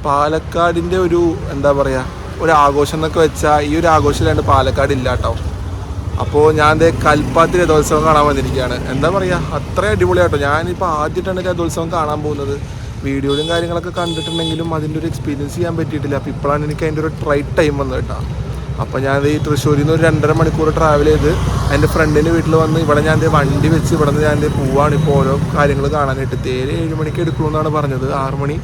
പാലക്കാടിൻ്റെ ഒരു എന്താ പറയുക ഒരു ആഘോഷം എന്നൊക്കെ വെച്ചാൽ ഈ ഒരു ആഘോഷമില്ലാണ്ട് പാലക്കാട് ഇല്ല കേട്ടോ. അപ്പോൾ ഞാൻ കൽപ്പാത്തി രഥോത്സവം കാണാൻ വന്നിരിക്കുകയാണ്. എന്താ പറയുക, അത്ര അടിപൊളിയാട്ടോ. ഞാനിപ്പോൾ ആദ്യമായിട്ടാണ് രഥോത്സവം കാണാൻ പോകുന്നത്. വീഡിയോയിലും കാര്യങ്ങളൊക്കെ കണ്ടിട്ടുണ്ടെങ്കിലും അതിൻ്റെ ഒരു എക്സ്പീരിയൻസ് ചെയ്യാൻ പറ്റിയിട്ടില്ല. അപ്പോൾ ഇപ്പോഴാണ് എനിക്ക് അതിൻ്റെ ഒരു റൈറ്റ് ടൈം വന്നത് കേട്ടോ. അപ്പോൾ ഞാൻ ഈ തൃശ്ശൂരിൽ നിന്ന് ഒരു 2.5 മണിക്കൂർ ട്രാവൽ ചെയ്ത് എൻ്റെ ഫ്രണ്ടിൻ്റെ വീട്ടിൽ വന്ന് ഇവിടെ ഞാൻ വണ്ടി വെച്ച് ഇവിടെ നിന്ന് ഞാൻ പോവാണ് ഇപ്പോൾ ഓരോ കാര്യങ്ങൾ കാണാനായിട്ട്. തേര് 7 മണിക്ക് എടുക്കണമെന്നാണ് പറഞ്ഞത്. 6 മണി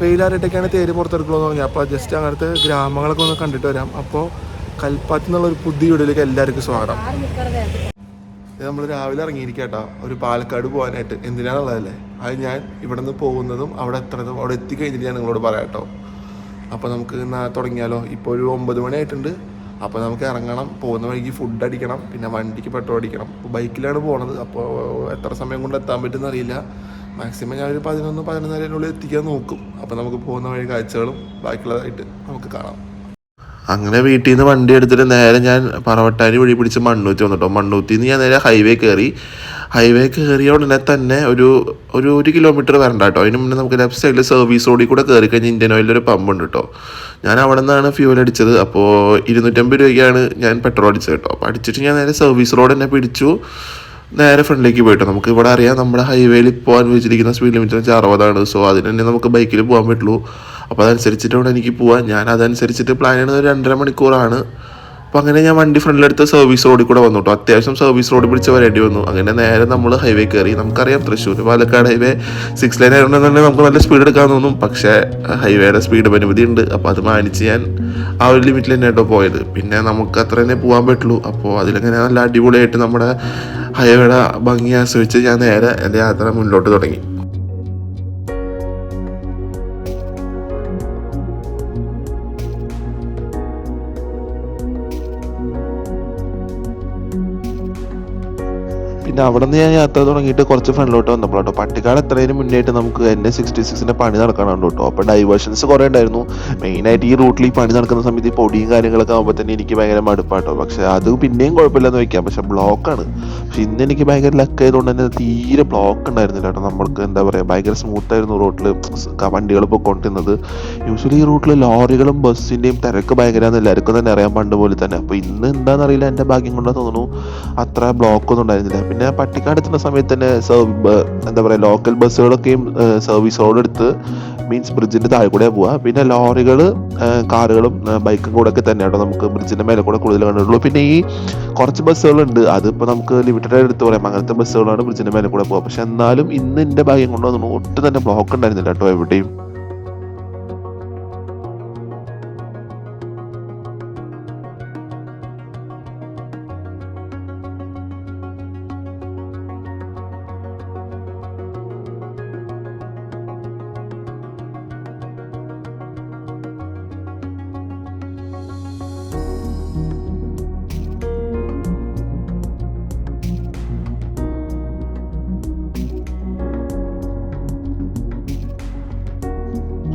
വെയിലാറിയിട്ടൊക്കെയാണ് തേര് പുറത്തെടുക്കണമെന്ന് പറഞ്ഞത്. അപ്പോൾ ജസ്റ്റ് അങ്ങനത്തെ ഗ്രാമങ്ങളൊക്കെ ഒന്ന് കണ്ടിട്ട് വരാം. അപ്പോൾ കൽപ്പാത്തി എന്നുള്ളൊരു പുതിയ വീഡിയോയിലേക്ക് എല്ലാവർക്കും സ്വാഗതം. നമ്മൾ രാവിലെ ഇറങ്ങിയിരിക്കട്ടോ ഒരു പാലക്കാട് പോകാനായിട്ട്. എന്തിനാണുള്ളതല്ലേ, അത് ഞാൻ ഇവിടെ നിന്ന് പോകുന്നതും അവിടെ എത്തിക്കഴിഞ്ഞിട്ട് ഞാൻ നിങ്ങളോട് പറയാം കേട്ടോ. അപ്പോൾ നമുക്ക് തുടങ്ങിയാലോ. ഇപ്പോൾ ഒരു 9 മണി ആയിട്ടുണ്ട്. അപ്പോൾ നമുക്ക് ഇറങ്ങണം, പോകുന്ന വഴിക്ക് ഫുഡ് അടിക്കണം, പിന്നെ വണ്ടിക്ക് പെട്രോൾ അടിക്കണം. ബൈക്കിലാണ് പോണത്. അപ്പോൾ എത്ര സമയം കൊണ്ട് എത്താൻ പറ്റുമെന്ന് അറിയില്ല. മാക്സിമം ഞാനൊരു 11-11:30 എത്തിക്കാൻ നോക്കും. അപ്പോൾ നമുക്ക് പോകുന്ന വഴി കാഴ്ചകളും ബാക്കിയുള്ളതായിട്ട് നമുക്ക് കാണാം. അങ്ങനെ വീട്ടിൽ നിന്ന് വണ്ടി എടുത്തിട്ട് നേരെ ഞാൻ പറവട്ടാനി വഴി പിടിച്ച് മണ്ണൂത്തി വന്നിട്ടോ. മണ്ണൂത്തിയിൽ നിന്ന് ഞാൻ നേരെ ഹൈവേ കയറിയ ഉടനെ തന്നെ ഒരു 1 കിലോമീറ്റർ വരണ്ട കേട്ടോ. അതിന് മുന്നേ നമുക്ക് ലെഫ്റ്റ് സൈഡിൽ സർവീസ് റോഡിൽ കൂടെ കയറി കഴിഞ്ഞാൽ ഇന്ത്യൻ ഓയിലൊരു പമ്പ് ഉണ്ട് കേട്ടോ. ഞാൻ അവിടെ നിന്നാണ് ഫ്യൂൽ അടിച്ചത്. അപ്പോൾ 250 രൂപയ്ക്കാണ് ഞാൻ പെട്രോൾ അടിച്ചത് കേട്ടോ. അപ്പോൾ അടിച്ചിട്ട് ഞാൻ നേരെ സർവീസ് റോഡ് തന്നെ പിടിച്ചു നേരെ ഫ്രണ്ടിലേക്ക് പോയിട്ടോ. നമുക്ക് ഇവിടെ അറിയാം നമ്മുടെ ഹൈവേയിൽ ഇപ്പോൾ അനുവദിച്ചിരിക്കുന്ന സ്പീഡ് ലിമിറ്റ് 60 സോ അതിന് തന്നെ നമുക്ക് ബൈക്കിൽ പോകാൻ പറ്റുള്ളൂ. അപ്പോൾ അതനുസരിച്ചിട്ട് വേണം എനിക്ക് പോകാൻ. ഞാൻ അതനുസരിച്ചിട്ട് പ്ലാൻ ചെയ്യുന്നത് 2.5 മണിക്കൂറാണ്. അപ്പോൾ അങ്ങനെ ഞാൻ വണ്ടി ഫ്രണ്ടിലെടുത്ത് സർവീസ് റോഡിൽ കൂടെ വന്നു കേട്ടോ. അത്യാവശ്യം സർവീസ് റോഡ് പിടിച്ച് വരേണ്ടി വന്നു. അങ്ങനെ നേരെ നമ്മൾ ഹൈവേ കയറി. നമുക്കറിയാം തൃശ്ശൂർ പാലക്കാട് ഹൈവേ 6 ലൈൻ ആയതുകൊണ്ട് തന്നെ നമുക്ക് നല്ല സ്പീഡ് എടുക്കാൻ തോന്നും. പക്ഷേ ഹൈവേയുടെ സ്പീഡ് പരിമിതി ഉണ്ട്. അപ്പോൾ അത് മാനിച്ച് ഞാൻ ആ ഒരു ലിമിറ്റിൽ തന്നെ കേട്ടോ പോയത്. പിന്നെ നമുക്ക് അത്ര തന്നെ പോകാൻ പറ്റുള്ളൂ. അപ്പോൾ അതിലങ്ങനെ നല്ല അടിപൊളിയായിട്ട് നമ്മുടെ ഹൈവേയുടെ ഭംഗി ആസ്വദിച്ച് ഞാൻ നേരെ എൻ്റെ യാത്ര മുന്നോട്ട് തുടങ്ങി. പിന്നെ അവിടെ നിന്ന് ഞാൻ യാത്ര തുടങ്ങിയിട്ട് കുറച്ച് ഫ്രണ്ടിലോട്ട് വന്നപ്പോഴാട്ടോ പട്ടിക്കാട് എത്രയും മുന്നേയായിട്ട് നമുക്ക് NH66 പണി നടക്കാനുണ്ട് കേട്ടോ. അപ്പോൾ ഡൈവേർഷൻസ് കുറേ ഉണ്ടായിരുന്നു. മെയിനായിട്ട് ഈ റൂട്ടിൽ ഈ പണി നടക്കുന്ന സമയത്ത് ഈ പൊടിയും കാര്യങ്ങളൊക്കെ ആകുമ്പോൾ തന്നെ എനിക്ക് ഭയങ്കര മടുപ്പാട്ടോ. പക്ഷേ അത് പിന്നെയും കുഴപ്പമില്ലെന്ന് വയ്ക്കാം. പക്ഷേ ബ്ലോക്കാണ്. പക്ഷെ ഇന്ന് എനിക്ക് ഭയങ്കര ലക്ക് ആയതുകൊണ്ട് തന്നെ തീരെ ബ്ലോക്ക് ഉണ്ടായിരുന്നില്ല കേട്ടോ. നമ്മൾക്ക് എന്താ പറയുക, ഭയങ്കര സ്മൂത്തായിരുന്നു റോട്ടിൽ വണ്ടികൾ പോയിക്കൊണ്ടിരുന്നത്. യൂഷ്വലി ഈ റൂട്ടിൽ ലോറികളും ബസ്സിൻ്റെയും തിരക്ക് ഭയങ്കരമാണെന്ന് എല്ലാവർക്കും തന്നെ അറിയാൻ പണ്ട് പോലെ തന്നെ. അപ്പോൾ ഇന്ന് എന്താണെന്നറിയില്ല, എൻ്റെ ഭാഗ്യം കൊണ്ടാണ് തോന്നുന്നു അത്ര ബ്ലോക്കൊന്നും ഉണ്ടായിരുന്നില്ല. പിന്നെ പട്ടിക്കാട് എത്തുന്ന സമയത്ത് തന്നെ എന്താ പറയുക, ലോക്കൽ ബസ്സുകളൊക്കെയും സർവീസ് റോഡ് എടുത്ത് മീൻസ് ബ്രിഡ്ജിൻ്റെ താഴെ കൂടെ പോവുക. പിന്നെ ലോറികൾ, കാറുകളും ബൈക്കും കൂടെ ഒക്കെ തന്നെയാണോ നമുക്ക് ബ്രിഡ്ജിൻ്റെ മേലെ കൂടെ കൂടുതൽ കണ്ടിട്ടുള്ളൂ. പിന്നെ ഈ കുറച്ച് ബസ്സുകളുണ്ട്, അതിപ്പോൾ നമുക്ക് ലിമിറ്റഡ് എടുത്ത് പറയാം. അങ്ങനത്തെ ബസ്സുകളാണ് ബ്രിഡ്ജിൻ്റെ മേലെ കൂടെ പോകുക. പക്ഷെ എന്നാലും ഇന്ന് എൻ്റെ ഭാഗ്യം കൊണ്ട് തോന്നുന്നു ഒട്ടും തന്നെ ബ്ലോക്ക് ഉണ്ടായിരുന്നില്ല കേട്ടോ എവിടെയും.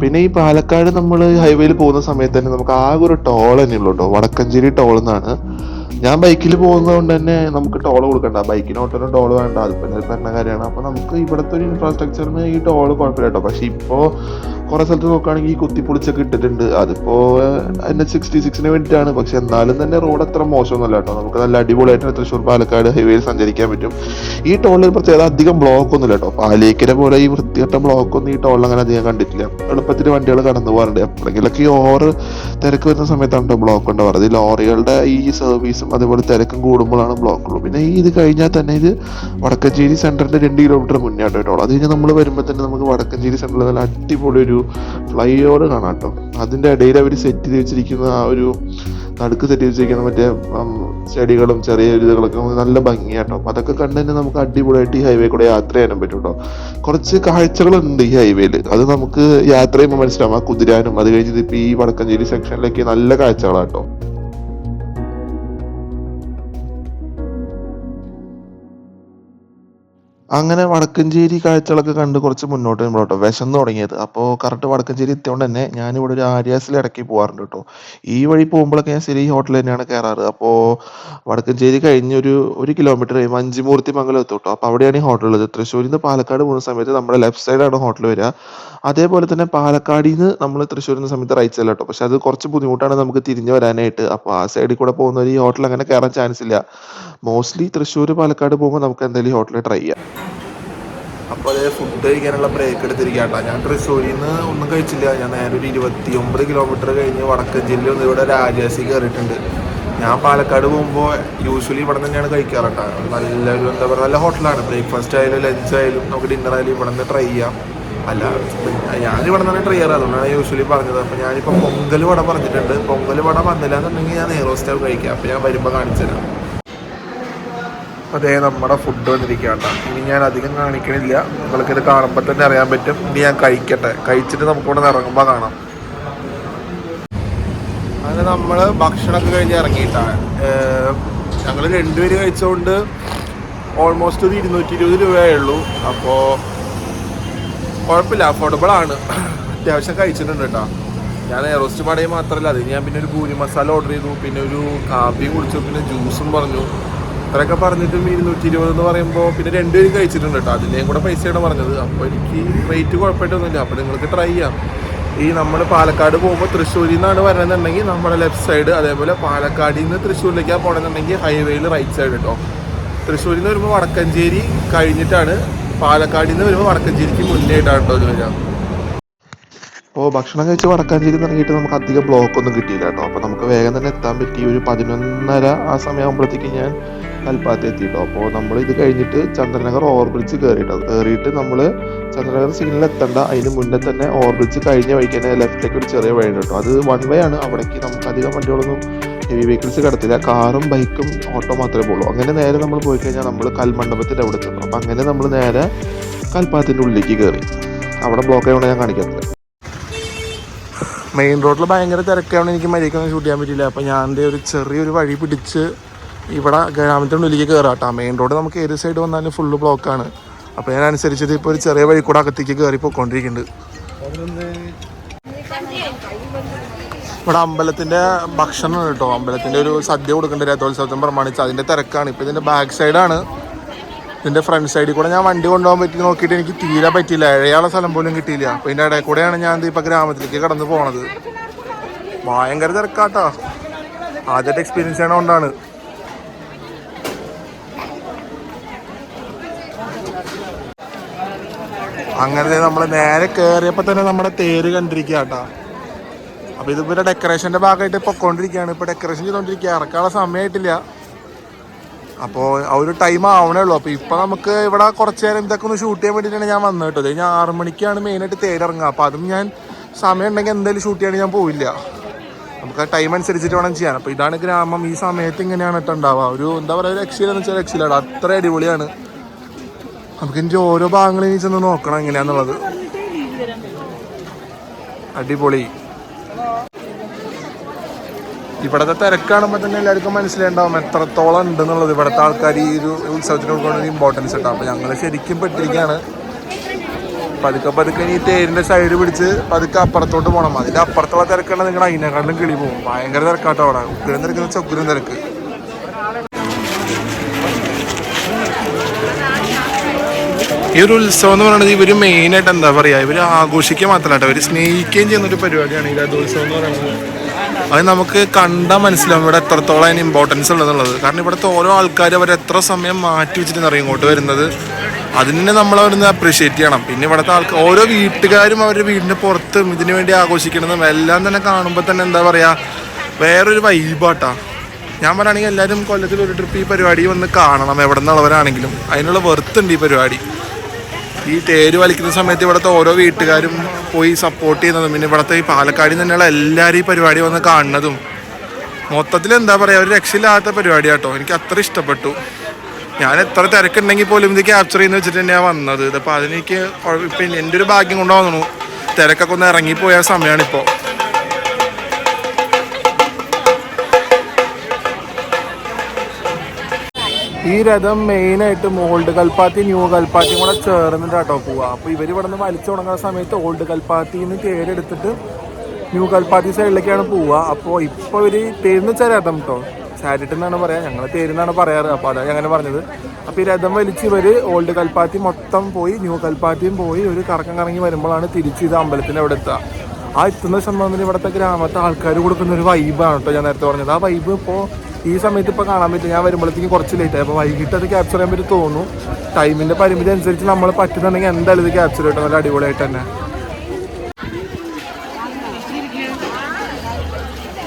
പിന്നെ ഈ പാലക്കാട് നമ്മൾ ഹൈവേയിൽ പോകുന്ന സമയത്ത് തന്നെ നമുക്ക് ആകെ ഒരു ടോൾ തന്നെ ഉള്ളൂ കേട്ടോ. വടക്കഞ്ചേരി ടോൾ എന്നാണ്. ഞാൻ ബൈക്കിൽ പോകുന്നത് കൊണ്ട് തന്നെ നമുക്ക് ടോൾ കൊടുക്കണ്ട. ബൈക്കിന് ഓട്ടോനും ടോൾ വേണ്ട. അതിപ്പോൾ പറഞ്ഞ കാര്യമാണ്. അപ്പോൾ നമുക്ക് ഇവിടുത്തെ ഒരു ഇൻഫ്രാസ്ട്രക്ചറിന് ഈ ടോൾ കുഴപ്പമില്ല കേട്ടോ. പക്ഷെ ഇപ്പോൾ കുറേ സ്ഥലത്ത് നോക്കുകയാണെങ്കിൽ ഈ കുത്തിപ്പൊളിച്ചൊക്കെ ഇട്ടിട്ടുണ്ട്. അതിപ്പോൾ NH66 വേണ്ടിയിട്ടാണ്. പക്ഷെ എന്നാലും തന്നെ റോഡ് അത്ര മോശമൊന്നുമല്ല കേട്ടോ. നമുക്ക് നല്ല അടിപൊളിയായിട്ട് തൃശ്ശൂർ പാലക്കാട് ഹൈവേയിൽ സഞ്ചരിക്കാൻ പറ്റും. ഈ ടോളിൽ പ്രത്യേകത അധികം ബ്ലോക്ക് ഒന്നുമില്ല കേട്ടോ. പാലേക്കര പോലെ ഈ വൃത്തികെട്ട ബ്ലോക്കൊന്നും ഈ ടോളിൽ അങ്ങനെ അധികം കണ്ടിട്ടില്ല. എളുപ്പത്തിൽ വണ്ടികൾ കടന്നു പോകാറുണ്ട്. എപ്പോഴെങ്കിലൊക്കെ ഈ തിരക്ക് വരുന്ന സമയത്താണ് കേട്ടോ ബ്ലോക്ക് ഉണ്ടാവാറ്. ഈ ലോറികളുടെ ഈ സർവീസും അതേപോലെ തിരക്കും കൂടുമ്പോഴാണ് ബ്ലോക്കുള്ളൂ. പിന്നെ ഇത് കഴിഞ്ഞാൽ തന്നെ ഇത് വടക്കഞ്ചേരി സെൻറ്ററിൻ്റെ 2 കിലോമീറ്റർ മുന്നേ ആട്ടോ ടോൾ. അത് കഴിഞ്ഞാൽ നമ്മൾ വരുമ്പോൾ തന്നെ നമുക്ക് വടക്കഞ്ചേരി സെൻറ്ററിൽ നല്ല അടിപൊളി ഒരു ഫ്ലൈ ഓവർ കാണാം കേട്ടോ. അതിൻ്റെ ഇടയിൽ അവർ സെറ്റ് ചെയ്ത് വെച്ചിരിക്കുന്ന ആ ഒരു നടുക്ക് സെറ്റ് ചെയ്ത് വെച്ചിരിക്കുന്ന മറ്റേ ചെടികളും ചെറിയ ഇതുകളൊക്കെ നല്ല ഭംഗിയാട്ടോ. അപ്പം അതൊക്കെ കണ്ട് തന്നെ നമുക്ക് അടിപൊളിയായിട്ട് ഈ ഹൈവേ കൂടെ യാത്ര ചെയ്യാനും പറ്റും കേട്ടോ. കുറച്ച് കാഴ്ചകളുണ്ട് ഈ ഹൈവേയിൽ. അത് നമുക്ക് യാത്ര ചെയ്യുമ്പോൾ മനസ്സിലാവും. ആ കുതിരാനും അത് കഴിഞ്ഞിട്ട് ഇപ്പോൾ ഈ വടക്കഞ്ചേരി സെക്ഷനിലേക്ക് നല്ല കാഴ്ചകളാട്ടോ. അങ്ങനെ വടക്കഞ്ചേരി കാഴ്ചകളൊക്കെ കണ്ട് കുറച്ച് മുന്നോട്ട് വരുമ്പോഴാട്ടോ വിശന്ന് തുടങ്ങിയത്. അപ്പോൾ കറക്റ്റ് വടക്കഞ്ചേരി എത്തിയോണ്ട് തന്നെ ഞാനിവിടെ ഒരു ആര്യാസിൽ ഇടയ്ക്ക് പോകാറുണ്ട് കേട്ടോ. ഈ വഴി പോകുമ്പോഴൊക്കെ ഞാൻ സ്ഥിരം ഈ ഹോട്ടലിൽ തന്നെയാണ് കയറാറ്. അപ്പോൾ വടക്കഞ്ചേരി കഴിഞ്ഞ് ഒരു കിലോമീറ്റർ കഴിയുമ്പോൾ മംഗലം എത്തും കേട്ടോ. അപ്പോൾ അവിടെയാണ് ഈ ഹോട്ടൽ ഉള്ളത്. തൃശ്ശൂരിൽ നിന്ന് പാലക്കാട് പോകുന്ന സമയത്ത് നമ്മുടെ ലെഫ്റ്റ് സൈഡാണ് ഹോട്ടൽ വരിക. അതേപോലെ തന്നെ പാലക്കാടിൽ നിന്ന് നമ്മൾ തൃശ്ശൂരിൽ നിന്ന് സമയത്ത് റൈറ്റ് സൈഡിൽ കേട്ടോ. പക്ഷെ അത് കുറച്ച് ബുദ്ധിമുട്ടാണ് നമുക്ക് തിരിഞ്ഞ് വരാനായിട്ട്. അപ്പോൾ ആ സൈഡിൽ കൂടെ പോകുന്നവർ ഈ ഹോട്ടൽ അങ്ങനെ കയറാൻ ചാൻസ് ഇല്ല. മോസ്റ്റ്ലി തൃശ്ശൂർ പാലക്കാട് പോകുമ്പോൾ നമുക്ക് എന്തായാലും ഈ ഹോട്ടലിൽ ട്രൈ ചെയ്യാം. അപ്പോൾ അതേ ഫുഡ് കഴിക്കാനുള്ള ബ്രേക്ക് എടുത്തിരിക്കാട്ടോ. ഞാൻ തൃശ്ശൂരിൽ നിന്ന് ഒന്നും കഴിച്ചില്ല. ഞാൻ നേരെ ഒരു 29 കിലോമീറ്റർ കഴിഞ്ഞ് വടക്കഞ്ചേരിയിൽ ഒന്ന് ഇവിടെ രാജാസി കയറിയിട്ടുണ്ട്. ഞാൻ പാലക്കാട് പോകുമ്പോൾ യൂഷ്വലി ഇവിടെ തന്നെയാണ് കഴിക്കാറുണ്ട്. നല്ലൊരു എന്താ പറയുക, നല്ല ഹോട്ടലാണ്. ബ്രേക്ക്ഫാസ്റ്റ് ആയാലും ലഞ്ച് ആയാലും നമുക്ക് ഡിന്നർ ആയാലും ഇവിടെ നിന്ന് ട്രൈ ചെയ്യാം. അല്ല, ഞാൻ ഇവിടെ നിന്ന് ട്രൈ ചെയ്യാറ്, അതുകൊണ്ടാണ് യൂഷ്വലി പറഞ്ഞത്. അപ്പോൾ ഞാനിപ്പോൾ പൊങ്കൽ വട പറഞ്ഞിട്ടുണ്ട്. പൊങ്കൽ വട വന്നില്ല എന്നുണ്ടെങ്കിൽ ഞാൻ നെയ്റോസ്റ്റ് കഴിക്കാം. അപ്പോൾ ഞാൻ വരുമ്പോൾ കാണിച്ചു തരാം. അതേ നമ്മുടെ ഫുഡ് വന്നിരിക്കുകയാണ്. ഇനി ഞാൻ അധികം കാണിക്കണില്ല, നിങ്ങൾക്കിത് കാണുമ്പോൾ തന്നെ അറിയാൻ പറ്റും. ഇനി ഞാൻ കഴിക്കട്ടെ, കഴിച്ചിട്ട് നമുക്കിവിടെ നിന്ന് ഇറങ്ങുമ്പോൾ കാണാം. അങ്ങനെ നമ്മൾ ഭക്ഷണമൊക്കെ കഴിഞ്ഞ് ഇറങ്ങിയിട്ടാണ്. ഞങ്ങൾ 2 പേര് കഴിച്ചുകൊണ്ട് ഓൾമോസ്റ്റ് ഒരു 220 രൂപയേ ഉള്ളൂ. അപ്പോൾ കുഴപ്പമില്ല, അഫോർഡബിൾ ആണ്. അത്യാവശ്യം കഴിച്ചിട്ടുണ്ട് കേട്ടോ. ഞാൻ നെയ്റോസ്റ്റ് വടയും മാത്രമല്ല, അത് ഞാൻ പിന്നെ ഒരു പൂരി മസാല ഓർഡർ ചെയ്തു, പിന്നെ ഒരു കാപ്പിയും കുടിച്ചു, പിന്നെ ജ്യൂസും പറഞ്ഞു. ഇത്രയൊക്കെ പറഞ്ഞിട്ടും 220 എന്ന് പറയുമ്പോൾ പിന്നെ 2 പേരും കഴിച്ചിട്ടുണ്ട് കേട്ടോ. അതിൻ്റെയും കൂടെ പൈസയാണ് പറഞ്ഞത്. അപ്പോൾ എനിക്ക് റേറ്റ് കുഴപ്പമായിട്ടൊന്നുമില്ല. അപ്പോൾ നിങ്ങൾക്ക് ട്രൈ ചെയ്യാം. ഈ നമ്മൾ പാലക്കാട് പോകുമ്പോൾ തൃശ്ശൂരിൽ നിന്നാണ് വരണമെന്നുണ്ടെങ്കിൽ നമ്മുടെ ലെഫ്റ്റ് സൈഡ്, അതേപോലെ പാലക്കാടിൽ നിന്ന് തൃശ്ശൂരിലേക്കാണ് പോകണമെന്നുണ്ടെങ്കിൽ ഹൈവേയിൽ റൈറ്റ് സൈഡ് കേട്ടോ. തൃശ്ശൂരിൽ നിന്ന് വരുമ്പോൾ വടക്കഞ്ചേരി കഴിഞ്ഞിട്ടാണ്, പാലക്കാടിൽ നിന്ന് വരുമ്പോൾ വടക്കഞ്ചേരിക്ക് മുന്നേ ആയിട്ടാണ് കേട്ടോ ഇത് വരിക. അപ്പോൾ ഭക്ഷണം കഴിച്ച് വടക്കാഞ്ചേരി ഇറങ്ങിയിട്ട് നമുക്ക് അധികം ബ്ലോക്ക് ഒന്നും കിട്ടിയില്ല കേട്ടോ. അപ്പോൾ നമുക്ക് വേഗം തന്നെ എത്താൻ പറ്റി. ഒരു 11:30 ആ സമയമാകുമ്പോഴത്തേക്ക് ഞാൻ കൽപ്പാത്തി എത്തിയിട്ടോ. അപ്പോൾ നമ്മൾ ഇത് കഴിഞ്ഞിട്ട് ചന്ദ്രനഗർ ഓവർ ബ്രിഡ്ജ് കയറിയിട്ട് നമ്മൾ ചന്ദ്രനഗർ സിഗ്നൽ എത്തണ്ട, അതിന് മുന്നേ തന്നെ ഓവർ ബ്രിഡ്ജ് കഴിഞ്ഞ വഴിക്ക് തന്നെ ലെഫ്റ്റിലേക്ക് ഒരു ചെറിയ വഴി കേട്ടോ. അത് 1 വേ ആണ്. അവിടേക്ക് നമുക്ക് അധികം വണ്ടികളൊന്നും, ഹെവി വെഹിക്കിൾസ് കിടത്തില്ല. കാറും ബൈക്കും ഓട്ടോ മാത്രമേ ഉള്ളൂ. അങ്ങനെ നേരെ നമ്മൾ പോയി കഴിഞ്ഞാൽ നമ്മൾ കൽമണ്ഡപത്തിൻ്റെ അവിടെ എത്തുന്നു. അപ്പോൾ അങ്ങനെ നമ്മൾ നേരെ കൽപ്പാത്തിൻ്റെ ഉള്ളിലേക്ക് കയറി. അവിടെ ബ്ലോക്ക് ആയതുകൊണ്ട് ഞാൻ കാണിക്കുന്നത്. മെയിൻ റോഡിൽ ഭയങ്കര തിരക്കാണ്, എനിക്ക് മര്യാദക്കൊന്നും ഷൂട്ട് ചെയ്യാൻ പറ്റില്ല. അപ്പോൾ ഞാൻ ഒരു ചെറിയൊരു വഴി പിടിച്ച് ഇവിടെ ഗ്രാമത്തിൻ്റെ ഉള്ളിലേക്ക് കയറാം കേട്ടോ. മെയിൻ റോഡ് നമുക്ക് ഏത് സൈഡ് വന്നാലും ഫുള്ള് ബ്ലോക്കാണ്. അപ്പോൾ ഞാൻ അനുസരിച്ചത് ഇപ്പോൾ ഒരു ചെറിയ വഴി കൂടെ അകത്തേക്ക് കയറി പോയിക്കൊണ്ടിരിക്കുന്നുണ്ട്. ഇവിടെ അമ്പലത്തിൻ്റെ ഭക്ഷണം കേട്ടോ. അമ്പലത്തിൻ്റെ ഒരു സദ്യ കൊടുക്കേണ്ട രഥോത്സവത്തിന് പ്രമാണിച്ച് അതിൻ്റെ തിരക്കാണ്. ഇപ്പോൾ ഇതിൻ്റെ ബാക്ക് സൈഡാണ്. ഇതിൻ്റെ ഫ്രണ്ട് സൈഡിൽ കൂടെ ഞാൻ വണ്ടി കൊണ്ടുപോകാൻ പറ്റി നോക്കിയിട്ട് എനിക്ക് തീരെ പറ്റിയില്ല. ഇഴയാളെ സ്ഥലം പോലും കിട്ടിയില്ല. അപ്പോൾ ഇതിൻ്റെ ഇടയിൽ കൂടെയാണ് ഞാൻ ഇപ്പോൾ ഗ്രാമത്തിലേക്ക് കടന്ന് പോണത്. ഭയങ്കര തിരക്കാട്ടോ. ആദ്യത്തെ എക്സ്പീരിയൻസ് ചെയ്യണ കൊണ്ടാണ്. അങ്ങനെ നമ്മൾ നേരെ കയറിയപ്പോൾ തന്നെ നമ്മുടെ തേര് കണ്ടിരിക്കുക കേട്ടോ. അപ്പോൾ ഇതിപ്പോൾ ഡെക്കറേഷൻ്റെ ഭാഗമായിട്ട് പൊക്കോണ്ടിരിക്കുകയാണ്. ഇപ്പോൾ ഡെക്കറേഷൻ ചെയ്തുകൊണ്ടിരിക്കുക. ഇറക്കാനുള്ള സമയമായിട്ടില്ല. അപ്പോൾ ആ ഒരു ടൈം ആവണേ ഉള്ളൂ. അപ്പോൾ ഇപ്പോൾ നമുക്ക് ഇവിടെ കുറച്ച് നേരം ഇതൊക്കെ ഒന്ന് ഷൂട്ട് ചെയ്യാൻ വേണ്ടിയിട്ടാണ് ഞാൻ വന്നത് കേട്ടോ. ഞാൻ 6 മണിക്കാണ് മെയിനായിട്ട് തേരിറങ്ങുക. അപ്പോൾ അതും ഞാൻ സമയം ഉണ്ടെങ്കിൽ എന്തായാലും ഷൂട്ട് ചെയ്യാൻ ഞാൻ പോവില്ല. നമുക്ക് ആ ടൈം അനുസരിച്ചിട്ട് വേണം ചെയ്യാൻ. അപ്പോൾ ഇതാണ് ഗ്രാമം. ഈ സമയത്ത് ഇങ്ങനെയാണ് കേട്ടോ ഉണ്ടാവുക. ഒരു എന്താ പറയുക, ഒരു രക്ഷയിലെന്ന് വെച്ചാൽ രക്ഷയിലാണ്. അത്ര അടിപൊളിയാണ്. നമുക്ക് എനിക്ക് ഓരോ ഭാഗങ്ങളിൽ ചെന്ന് നോക്കണം എങ്ങനെയാണെന്നുള്ളത്. അടിപൊളി. ഇവിടുത്തെ തിരക്ക് കാണുമ്പോൾ തന്നെ എല്ലാവർക്കും മനസ്സിലായിട്ടുണ്ടാവും എത്രത്തോളം ഉണ്ടെന്നുള്ളത്. ഇവിടുത്തെ ആൾക്കാർ ഈ ഒരു ഉത്സവത്തിന് കൊടുക്കുന്ന ഒരു ഇമ്പോർട്ടൻസ് ഉണ്ടാവും. അപ്പോൾ ഞങ്ങൾ ശരിക്കും പെട്ടിരിക്കുകയാണ്. പതുക്കെ ഈ തേരിൻ്റെ സൈഡ് പിടിച്ച് പതുക്കെ അപ്പുറത്തോട്ട് പോകണം. അതിൻ്റെ അപ്പുറത്തുള്ള തിരക്കാണ് നിങ്ങൾ അതിനെക്കാട്ടിലും കിളി പോകും. ഭയങ്കര തിരക്കാട്ടോ അവിടെ. ഉഗ്രം തിരക്കെന്ന് വെച്ചാൽ ഉഗ്രം തിരക്ക്. ഈ ഒരു ഉത്സവം എന്ന് പറയുന്നത് ഇവർ മെയിനായിട്ട് എന്താ പറയുക, ഇവർ ആഘോഷിക്കുക മാത്രമല്ല, ഇവർ സ്നേഹിക്കുകയും ചെയ്യുന്നൊരു പരിപാടിയാണ് ഈ രഥോത്സവം എന്ന് പറയുന്നത്. അത് നമുക്ക് കണ്ടാൽ മനസ്സിലാവും ഇവിടെ എത്രത്തോളം അതിന് ഇമ്പോർട്ടൻസ് ഉള്ളതെന്നുള്ളത്. കാരണം ഇവിടുത്തെ ഓരോ ആൾക്കാർ അവർ എത്ര സമയം മാറ്റി വെച്ചിട്ട് ഇങ്ങോട്ട് വരുന്നത്. അതിനെ നമ്മൾ അവിടുന്ന് അപ്രീഷിയേറ്റ് ചെയ്യണം. പിന്നെ ഇവിടുത്തെ ഓരോ വീട്ടുകാരും അവരുടെ വീടിൻ്റെ പുറത്തും ഇതിനു വേണ്ടി ആഘോഷിക്കണതും എല്ലാം തന്നെ കാണുമ്പോൾ തന്നെ എന്താ പറയുക, വേറൊരു വൈബാട്ടാ. ഞാൻ പറയുകയാണെങ്കിൽ എല്ലാവരും കൊല്ലത്തിൽ ഒരു ട്രിപ്പ് ഈ പരിപാടി വന്ന് കാണണം, എവിടെ നിന്നുള്ളവരാണെങ്കിലും. അതിനുള്ള വെർത്തുണ്ട് ഈ പരിപാടി. ഈ തേര് വലിക്കുന്ന സമയത്ത് ഇവിടുത്തെ ഓരോ വീട്ടുകാരും പോയി സപ്പോർട്ട് ചെയ്യുന്നതും പിന്നെ ഇവിടുത്തെ ഈ പാലക്കാടിൽ തന്നെയുള്ള എല്ലാവരും ഈ പരിപാടി വന്ന് കാണുന്നതും മൊത്തത്തിൽ എന്താ പറയുക, ഒരു രക്ഷയില്ലാത്ത പരിപാടി കേട്ടോ. എനിക്ക് അത്ര ഇഷ്ടപ്പെട്ടു. ഞാൻ എത്ര തിരക്കുണ്ടെങ്കിൽ പോലും ഇത് ക്യാപ്ചർ ചെയ്യുന്ന വെച്ചിട്ട് തന്നെയാണ് വന്നത്. ഇതിപ്പോൾ അതിനെനിക്ക് ഇപ്പം എൻ്റെ ഒരു ഭാഗ്യം കൊണ്ടാവുന്നു. തിരക്കൊക്കെ ഒന്ന് ഇറങ്ങിപ്പോയ സമയമാണിപ്പോൾ. ഈ രഥം മെയിനായിട്ടും ഓൾഡ് കൽപ്പാത്തി ന്യൂ കൽപ്പാത്തിയും കൂടെ ചേർന്നിട്ട് കേട്ടോ പോവുക. അപ്പോൾ ഇവർ ഇവിടെ നിന്ന് വലിച്ചു തുടങ്ങുന്ന സമയത്ത് ഓൾഡ് കൽപ്പാത്തിയിൽ നിന്ന് തേരെടുത്തിട്ട് ന്യൂ കൽപ്പാത്തി സൈഡിലേക്കാണ് പോവുക. അപ്പോൾ ഇപ്പോൾ ഇവർ തേരുന്ന് വെച്ചാൽ രഥം കേട്ടോ, ചാരിറ്റ് എന്നാണ് പറയുക, ഞങ്ങൾ തേരുന്നാണ് പറയാറ്. അപ്പോൾ അതാണ് അങ്ങനെ പറഞ്ഞത്. അപ്പോൾ ഈ രഥം വലിച്ച് ഇവർ ഓൾഡ് കൽപ്പാത്തി മൊത്തം പോയി ന്യൂ കൽപ്പാത്തിയും പോയി ഒരു കറക്കം കറങ്ങി വരുമ്പോഴാണ് തിരിച്ച് ഇത് അമ്പലത്തിൻ്റെ അവിടെ എത്തുക. ആ എത്തുന്ന സംഭവത്തിന് ഇവിടുത്തെ ഗ്രാമത്തെ ആൾക്കാർ കൊടുക്കുന്ന ഒരു വൈബാണ് കേട്ടോ ഞാൻ നേരത്തെ പറഞ്ഞത്. ആ വൈബ് ഇപ്പോൾ ഈ സമയത്ത് ഇപ്പോൾ കാണാൻ പറ്റും. ഞാൻ വരുമ്പോഴത്തേക്ക് കുറച്ച് ലേറ്റായി. അപ്പോൾ വൈകിട്ട് അത് ക്യാപ്ചർ ചെയ്യാൻ പറ്റി തോന്നുന്നു. ടൈമിൻ്റെ പരിമിതി അനുസരിച്ച് നമ്മൾ പറ്റുന്നുണ്ടെങ്കിൽ എന്തായാലും ഇത് ക്യാപ്ചർ ചെയ്യട്ടെ, നല്ല അടിപൊളിയായിട്ട് തന്നെ.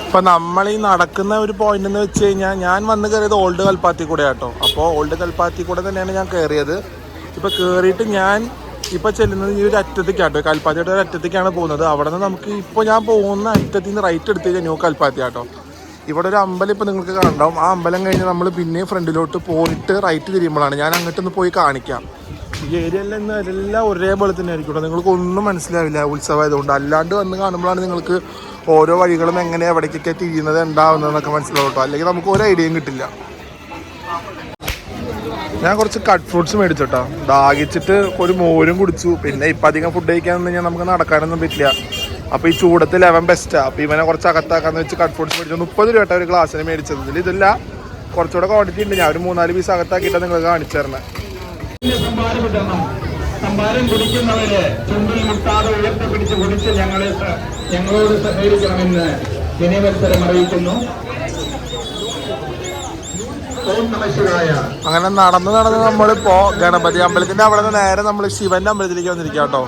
ഇപ്പം നമ്മൾ ഈ നടക്കുന്ന ഒരു പോയിന്റ് എന്ന് വെച്ച് കഴിഞ്ഞാൽ ഞാൻ വന്ന് കയറിയത് ഓൾഡ് കൽപ്പാത്തി കൂടെ കേട്ടോ. അപ്പോൾ ഓൾഡ് കൽപ്പാത്തി കൂടെ തന്നെയാണ് ഞാൻ കയറിയത്. ഇപ്പോൾ കയറിയിട്ട് ഞാൻ ഇപ്പോൾ ചെല്ലുന്നത് ഈ ഒരു അറ്റത്തേക്കാട്ടോ, കൽപ്പാത്തിയുടെ ഒരു അറ്റത്തേക്കാണ് പോകുന്നത്. അവിടെ നിന്ന് നമുക്ക് ഇപ്പോൾ ഞാൻ പോകുന്ന അറ്റത്തിൽ നിന്ന് റൈറ്റ് എടുത്ത് കഴിഞ്ഞാൽ ന്യൂ കൽപ്പാത്തി ആട്ടോ. ഇവിടെ ഒരു അമ്പലം ഇപ്പോൾ നിങ്ങൾക്ക് കാണണ്ടാവും. ആ അമ്പലം കഴിഞ്ഞ് നമ്മൾ പിന്നെ ഫ്രണ്ടിലോട്ട് പോയിട്ട് റൈറ്റ് തിരിയുമ്പോഴാണ് ഞാൻ അങ്ങോട്ടൊന്ന് പോയി കാണിക്കാം. ഈ ഏരിയയിൽ എല്ലാം ഒരേപോലെ തന്നെ ആയിരിക്കും. നിങ്ങൾക്ക് ഒന്നും മനസ്സിലാവില്ല ഉത്സവമായതുകൊണ്ട്. അല്ലാണ്ട് വന്ന് കാണുമ്പോഴാണ് നിങ്ങൾക്ക് ഓരോ വഴികളും എങ്ങനെ എവിടേക്കൊക്കെ തിരിയുന്നത് ഉണ്ടാവുന്നതെന്നൊക്കെ മനസ്സിലാവും കേട്ടോ. അല്ലെങ്കിൽ നമുക്ക് ഒരു ഐഡിയയും കിട്ടില്ല. ഞാൻ കുറച്ച് കട്ട് ഫ്രൂട്ട്സ് മേടിച്ചോട്ടോ, ദാഹിച്ചിട്ട് ഒരു മോരും കുടിച്ചു. പിന്നെ ഇപ്പം അധികം ഫുഡ് കഴിക്കാൻ കഴിഞ്ഞാൽ നമുക്ക് നടക്കാനൊന്നും പറ്റില്ല. അപ്പോൾ ഈ ചൂടത്ത് ലെവൻ ബെസ്റ്റാണ്. അപ്പോൾ ഇവനെ കുറച്ച് അകത്താക്കാന്ന് വെച്ച് കട്ട് ഫ്രൂട്ട്സ് മേടിച്ചു. 30 രൂപ ഒരു ഗ്ലാസ്സിന് മേടിച്ചത്. ഇതില്ല കുറച്ചുകൂടെ ക്വാണ്ടിറ്റി ഉണ്ട്. ഞാൻ ഒരു 3-4 പീസ് അകത്താക്കിയിട്ടാണ് നിങ്ങൾ കാണിച്ചു തരണേ. സംഭാരം കുടിക്കുന്നവര് ചുണ്ടിൽ മുട്ടാതെ ഉയർത്തിപ്പിടിച്ച് കുടിച്ച് ഞങ്ങളോട് സഹകരിക്കണമെന്ന് വിനയവത്സരം അറിയിക്കുന്നു. അങ്ങനെ നടന്ന് നമ്മളിപ്പോ ഗണപതി അമ്പലത്തിന്റെ അവിടെ നിന്ന് നേരെ നമ്മൾ ശിവന്റെ അമ്പലത്തിലേക്ക് വന്നിരിക്കാം കേട്ടോ.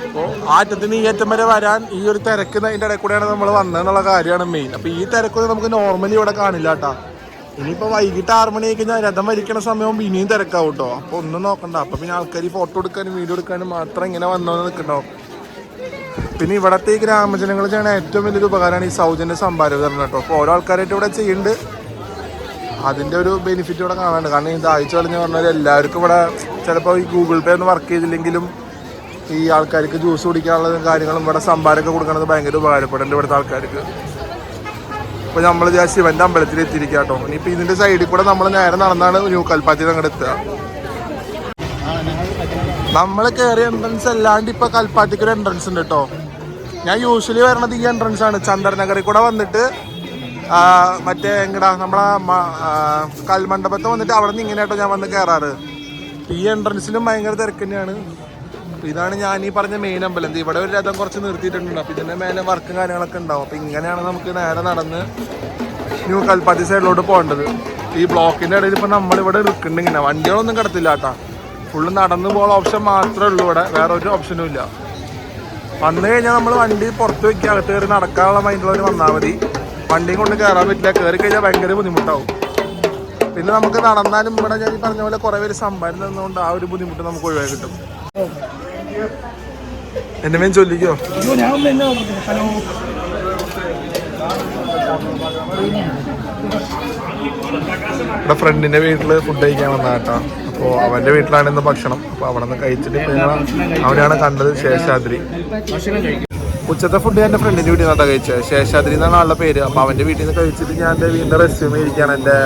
അപ്പോൾ ആ അറ്റത്തിന് ഈ അറ്റം വരെ വരാൻ ഈ ഒരു തിരക്ക് അതിൻ്റെ ഇടയിൽ കൂടെയാണ് നമ്മൾ വന്നതെന്നുള്ള കാര്യമാണ് മെയിൻ. അപ്പോൾ ഈ തിരക്കൊന്നും നമുക്ക് നോർമലി ഇവിടെ കാണില്ല കേട്ടോ. ഇനിയിപ്പോൾ വൈകിട്ട് 6 മണി കഴിഞ്ഞാൽ രഥം വലിക്കണ സമയവും ഇനിയും തിരക്കാവും കേട്ടോ. അപ്പോൾ ഒന്നും നോക്കണ്ട. അപ്പോൾ പിന്നെ ആൾക്കാർ ഫോട്ടോ എടുക്കാനും വീഡിയോ എടുക്കാനും മാത്രം ഇങ്ങനെ വന്നോന്ന് നിൽക്കണ്ടാവും. പിന്നെ ഇവിടുത്തെ ഈ ഗ്രാമജനങ്ങൾ ചെയ്യണ ഏറ്റവും വലിയൊരു ഉപകാരമാണ് ഈ സൗജന്യ സംഭാര വിതരണം കേട്ടോ. അപ്പോൾ ഓരോ ആൾക്കാരായിട്ട് ഇവിടെ ചെയ്യുന്നുണ്ട്. അതിൻ്റെ ഒരു ബെനിഫിറ്റ് ഇവിടെ കാണാനുണ്ട്. കാരണം ഈ ദാഹിച്ച് കളഞ്ഞ് പറഞ്ഞാൽ എല്ലാവർക്കും ഇവിടെ ചിലപ്പോൾ ഈ ഗൂഗിൾ പേ ഒന്നും വർക്ക് ചെയ്തില്ലെങ്കിലും ഈ ആൾക്കാർക്ക് ജ്യൂസ് കുടിക്കാനുള്ള കാര്യങ്ങളും ഇവിടെ സംഭാരമൊക്കെ കൊടുക്കുന്നത് ഭയങ്കര ഉപകാരപ്പെടുന്നുണ്ട് ഇവിടുത്തെ ആൾക്കാർക്ക്. ഇപ്പോൾ നമ്മൾ ശിവൻ്റെ അമ്പലത്തിൽ എത്തിയിരിക്കുക കേട്ടോ. ഇനിയിപ്പോൾ ഇതിൻ്റെ സൈഡിൽ കൂടെ നമ്മൾ നേരെ നടന്നാണ് ന്യൂ കൽപ്പാത്തിയിൽ അങ്ങോട്ട് എത്തുക. നമ്മൾ കയറിയ എൻട്രൻസ് അല്ലാണ്ട് ഇപ്പോൾ കൽപ്പാത്തിക്ക് ഒരു എൻട്രൻസ് ഉണ്ട് കേട്ടോ. ഞാൻ യൂഷ്വലി വരണത് ഈ എൻട്രൻസ് ആണ്. ചന്ദ്രനഗറിൽ കൂടെ വന്നിട്ട് മറ്റേ എങ്ങടാ നമ്മളെ കൽമണ്ഡപത്ത് വന്നിട്ട് അവിടെ നിന്ന് ഇങ്ങനെ കേട്ടോ ഞാൻ വന്ന് കയറാറ്. ഈ എൻട്രൻസിലും ഭയങ്കര തിരക്ക് തന്നെയാണ്. ഇതാണ് ഞാൻ ഈ പറഞ്ഞ മെയിൻ അമ്പലം. ഇവിടെ ഒരു രഥം കുറച്ച് നിർത്തിയിട്ടുണ്ട്. അപ്പോൾ ഇതിൻ്റെ മേലെ വർക്കും കാര്യങ്ങളൊക്കെ ഉണ്ടാവും. അപ്പോൾ ഇങ്ങനെയാണ് നമുക്ക് നേരെ നടന്ന് ന്യൂ കൽപ്പാത്തി സൈഡിലോട്ട് പോകേണ്ടത്. ഈ ബ്ലോക്കിൻ്റെ ഇടയിൽ ഇപ്പോൾ നമ്മളിവിടെ നിൽക്കുന്നുണ്ട്. ഇങ്ങനെ വണ്ടികളൊന്നും കിടത്തില്ല കേട്ടോ. ഫുള്ള് നടന്ന് പോകുന്ന ഓപ്ഷൻ മാത്രമേ ഉള്ളൂ ഇവിടെ, വേറെ ഒരു ഓപ്ഷനും ഇല്ല. വന്നു കഴിഞ്ഞാൽ നമ്മൾ വണ്ടി പുറത്ത് വയ്ക്കുക, അകത്ത് കയറി നടക്കാനുള്ള മൈൻഡുള്ളവർ വന്നാൽ മതി. വണ്ടിയും കൊണ്ട് കയറാൻ പറ്റില്ല, കയറി കഴിഞ്ഞാൽ ഭയങ്കര ബുദ്ധിമുട്ടാവും. പിന്നെ നമുക്ക് നടന്നാലും ഇവിടെ ഞാൻ ഈ പറഞ്ഞ പോലെ കുറേ പേര് സംഭാരം തന്നുകൊണ്ട് ആ ഒരു ബുദ്ധിമുട്ട് നമുക്ക് ഒഴിവാക്കി കിട്ടും. എന്റെ മേൻ ചൊല്ലിക്കോ. ഇവിടെ ഫ്രണ്ടിന്റെ വീട്ടില് ഫുഡ് കഴിക്കാൻ വന്ന കേട്ടോ. അപ്പോൾ അവന്റെ വീട്ടിലാണ് ഇന്ന് ഭക്ഷണം. അപ്പോൾ അവിടെ നിന്ന് കഴിച്ചിട്ട് ഇപ്പോൾ ഞങ്ങൾ അവിടെയാണ് കണ്ടത് ശേഷാദ്രി. ഉച്ചത്തെ ഫുഡ് എൻ്റെ ഫ്രണ്ടിൻ്റെ വീട്ടിൽ നിന്നാണ് കഴിച്ചത്. ശേഷാദ്രി എന്നാണ് ആളുടെ പേര്. അപ്പോൾ അവൻ്റെ വീട്ടിൽ നിന്ന് കഴിച്ചിട്ട് ഞാൻ എൻ്റെ വീടിൻ്റെ റെസ്യൂമേ ഇരിക്കുകയാണ്. എൻ്റെ